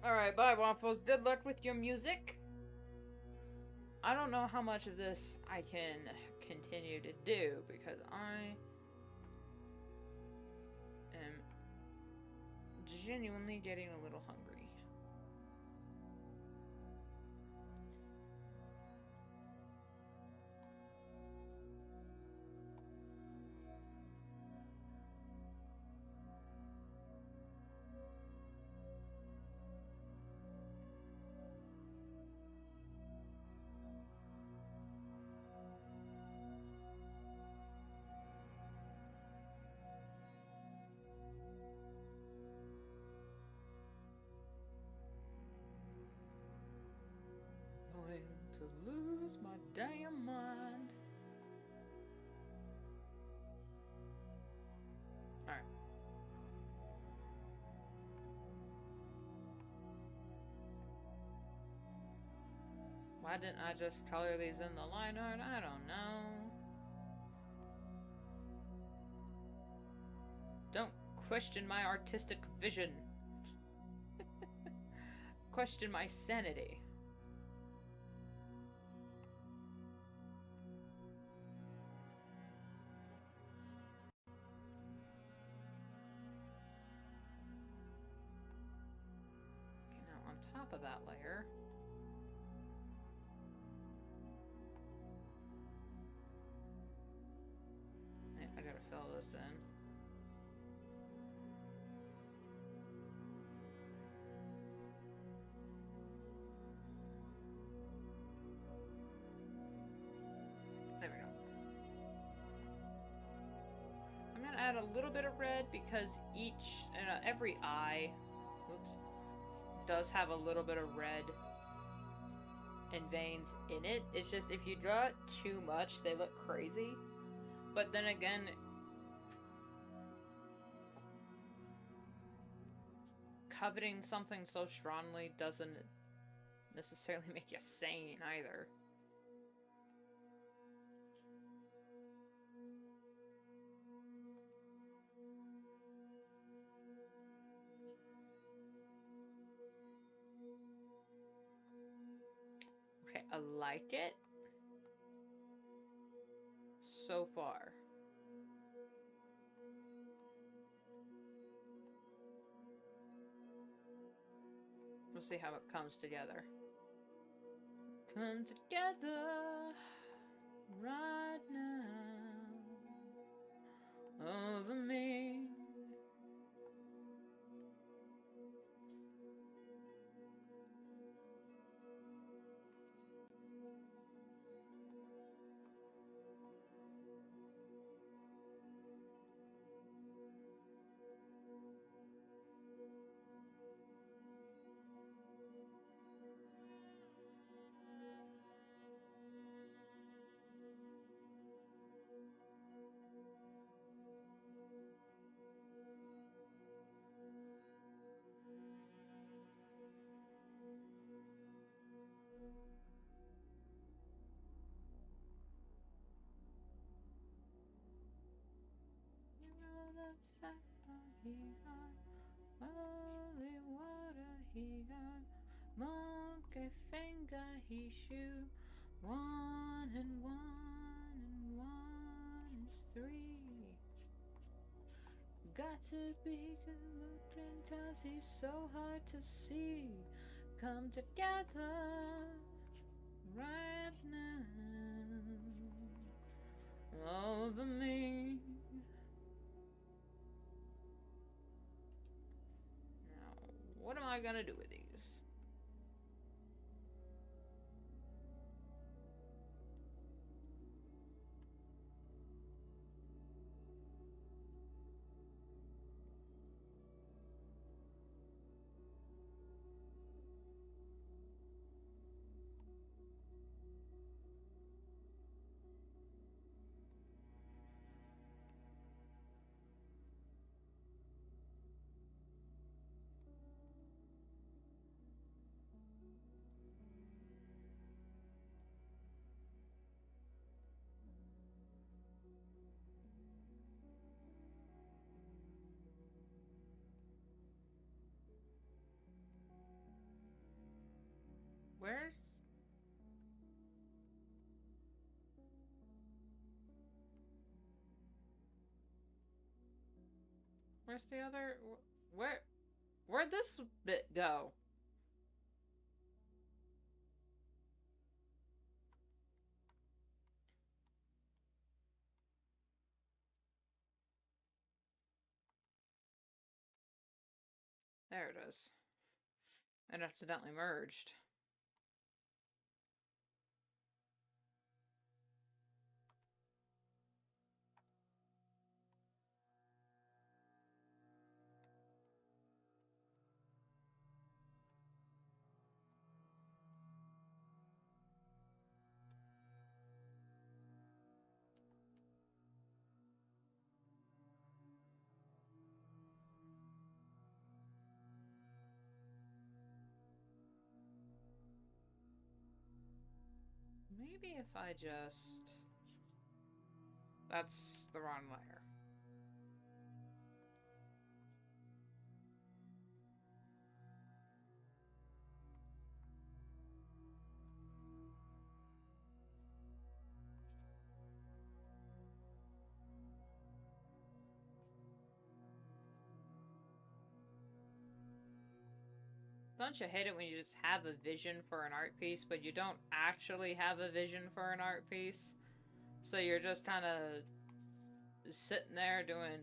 Alright, bye Waffles. Good luck with your music. I don't know how much of this I can continue to do because I am genuinely getting a little hungry. To lose my damn mind. Alright. Why didn't I just color these in the line art? I don't know. Don't question my artistic vision. Question my sanity. this in. There we go. I'm gonna add a little bit of red because every eye, oops, does have a little bit of red and veins in it. It's just if you draw it too much, they look crazy. But then again, coveting something so strongly doesn't necessarily make you sane either. Okay, I like it so far. We'll see how it comes together. Come together right now over me. He got holy water, he got monkey finger, he shoot 1 and 1 and 1 is 3. Got to be good looking 'cause he's so hard to see. Come together right now over me. What am I gonna do with these? Where's the other? Where'd this bit go? There it is. It accidentally merged. Maybe if I just... That's the wrong layer. Don't you hate it when you just have a vision for an art piece, but you don't actually have a vision for an art piece? So you're just kind of sitting there doing...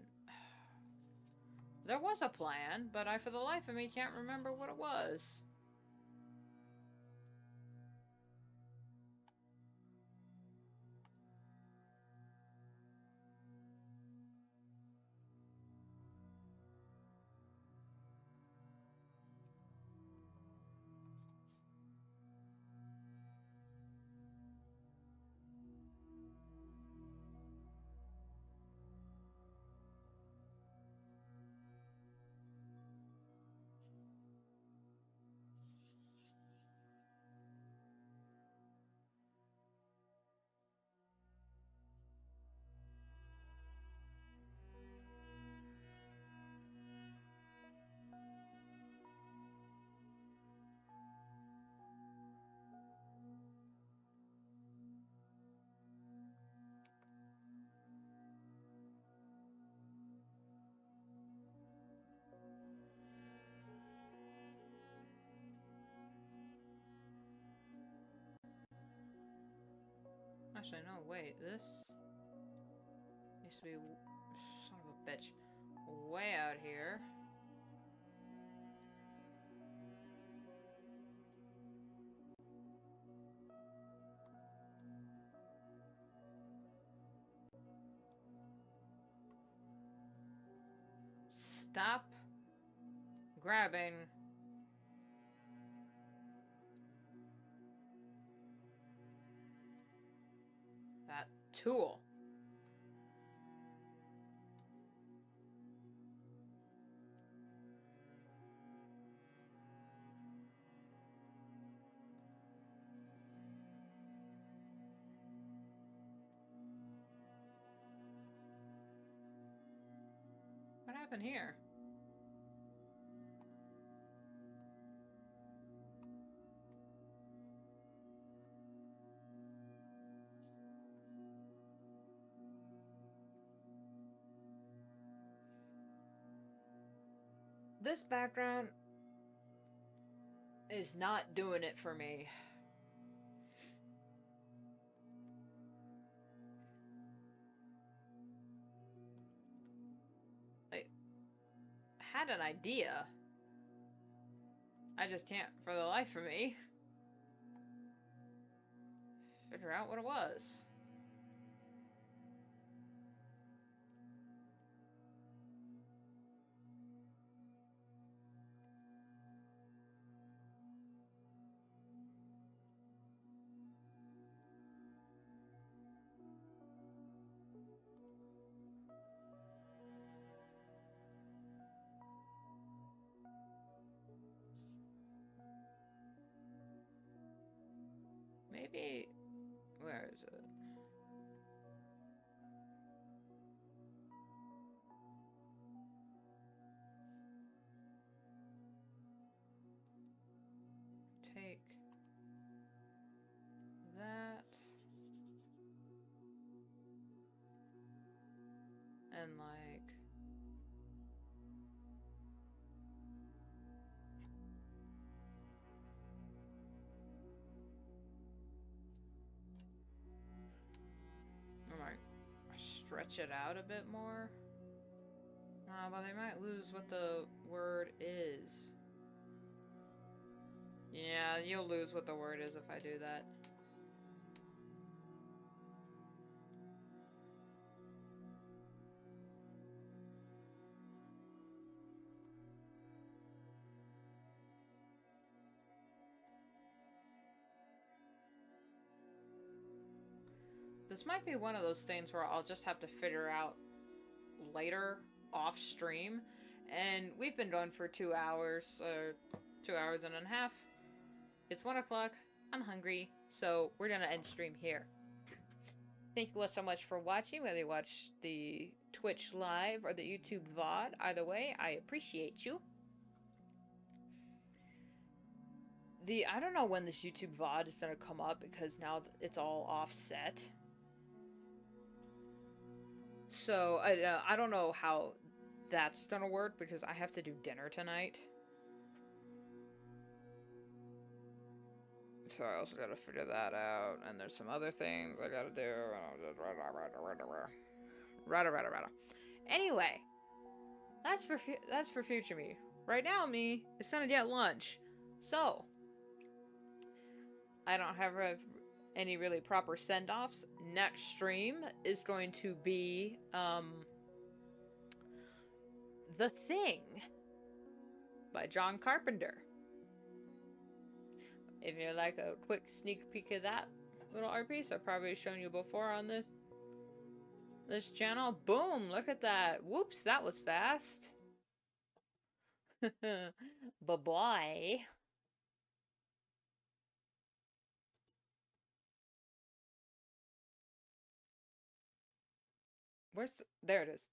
There was a plan, but I, for the life of me, can't remember what it was. Actually, no, wait, this used to be, son of a bitch, way out here. Stop grabbing that tool. What happened here? This background is not doing it for me. I had an idea. I just can't, for the life of me, figure out what it was. Maybe... Where is it? Take that and like I might stretch it out a bit more. But they might lose what the word is. Yeah, you'll lose what the word is if I do that. This might be one of those things where I'll just have to figure out later off stream. And we've been going for 2 hours, 2 hours and a half. It's 1 o'clock. I'm hungry, so we're gonna end stream here. Thank you all so much for watching, whether you watch the Twitch live or the YouTube VOD. Either way, I appreciate you. I don't know when this YouTube VOD is gonna come up because now it's all offset. So I don't know how that's gonna work because I have to do dinner tonight. So I also gotta figure that out, and there's some other things I gotta do. Rada. Anyway, that's for future me. Right now, me is gonna get lunch, so I don't have any really proper send-offs. Next stream is going to be The Thing by John Carpenter. If you like a quick sneak peek of that little art piece, I've probably shown you before on this channel. Boom! Look at that. Whoops, that was fast. Bye-bye. There it is.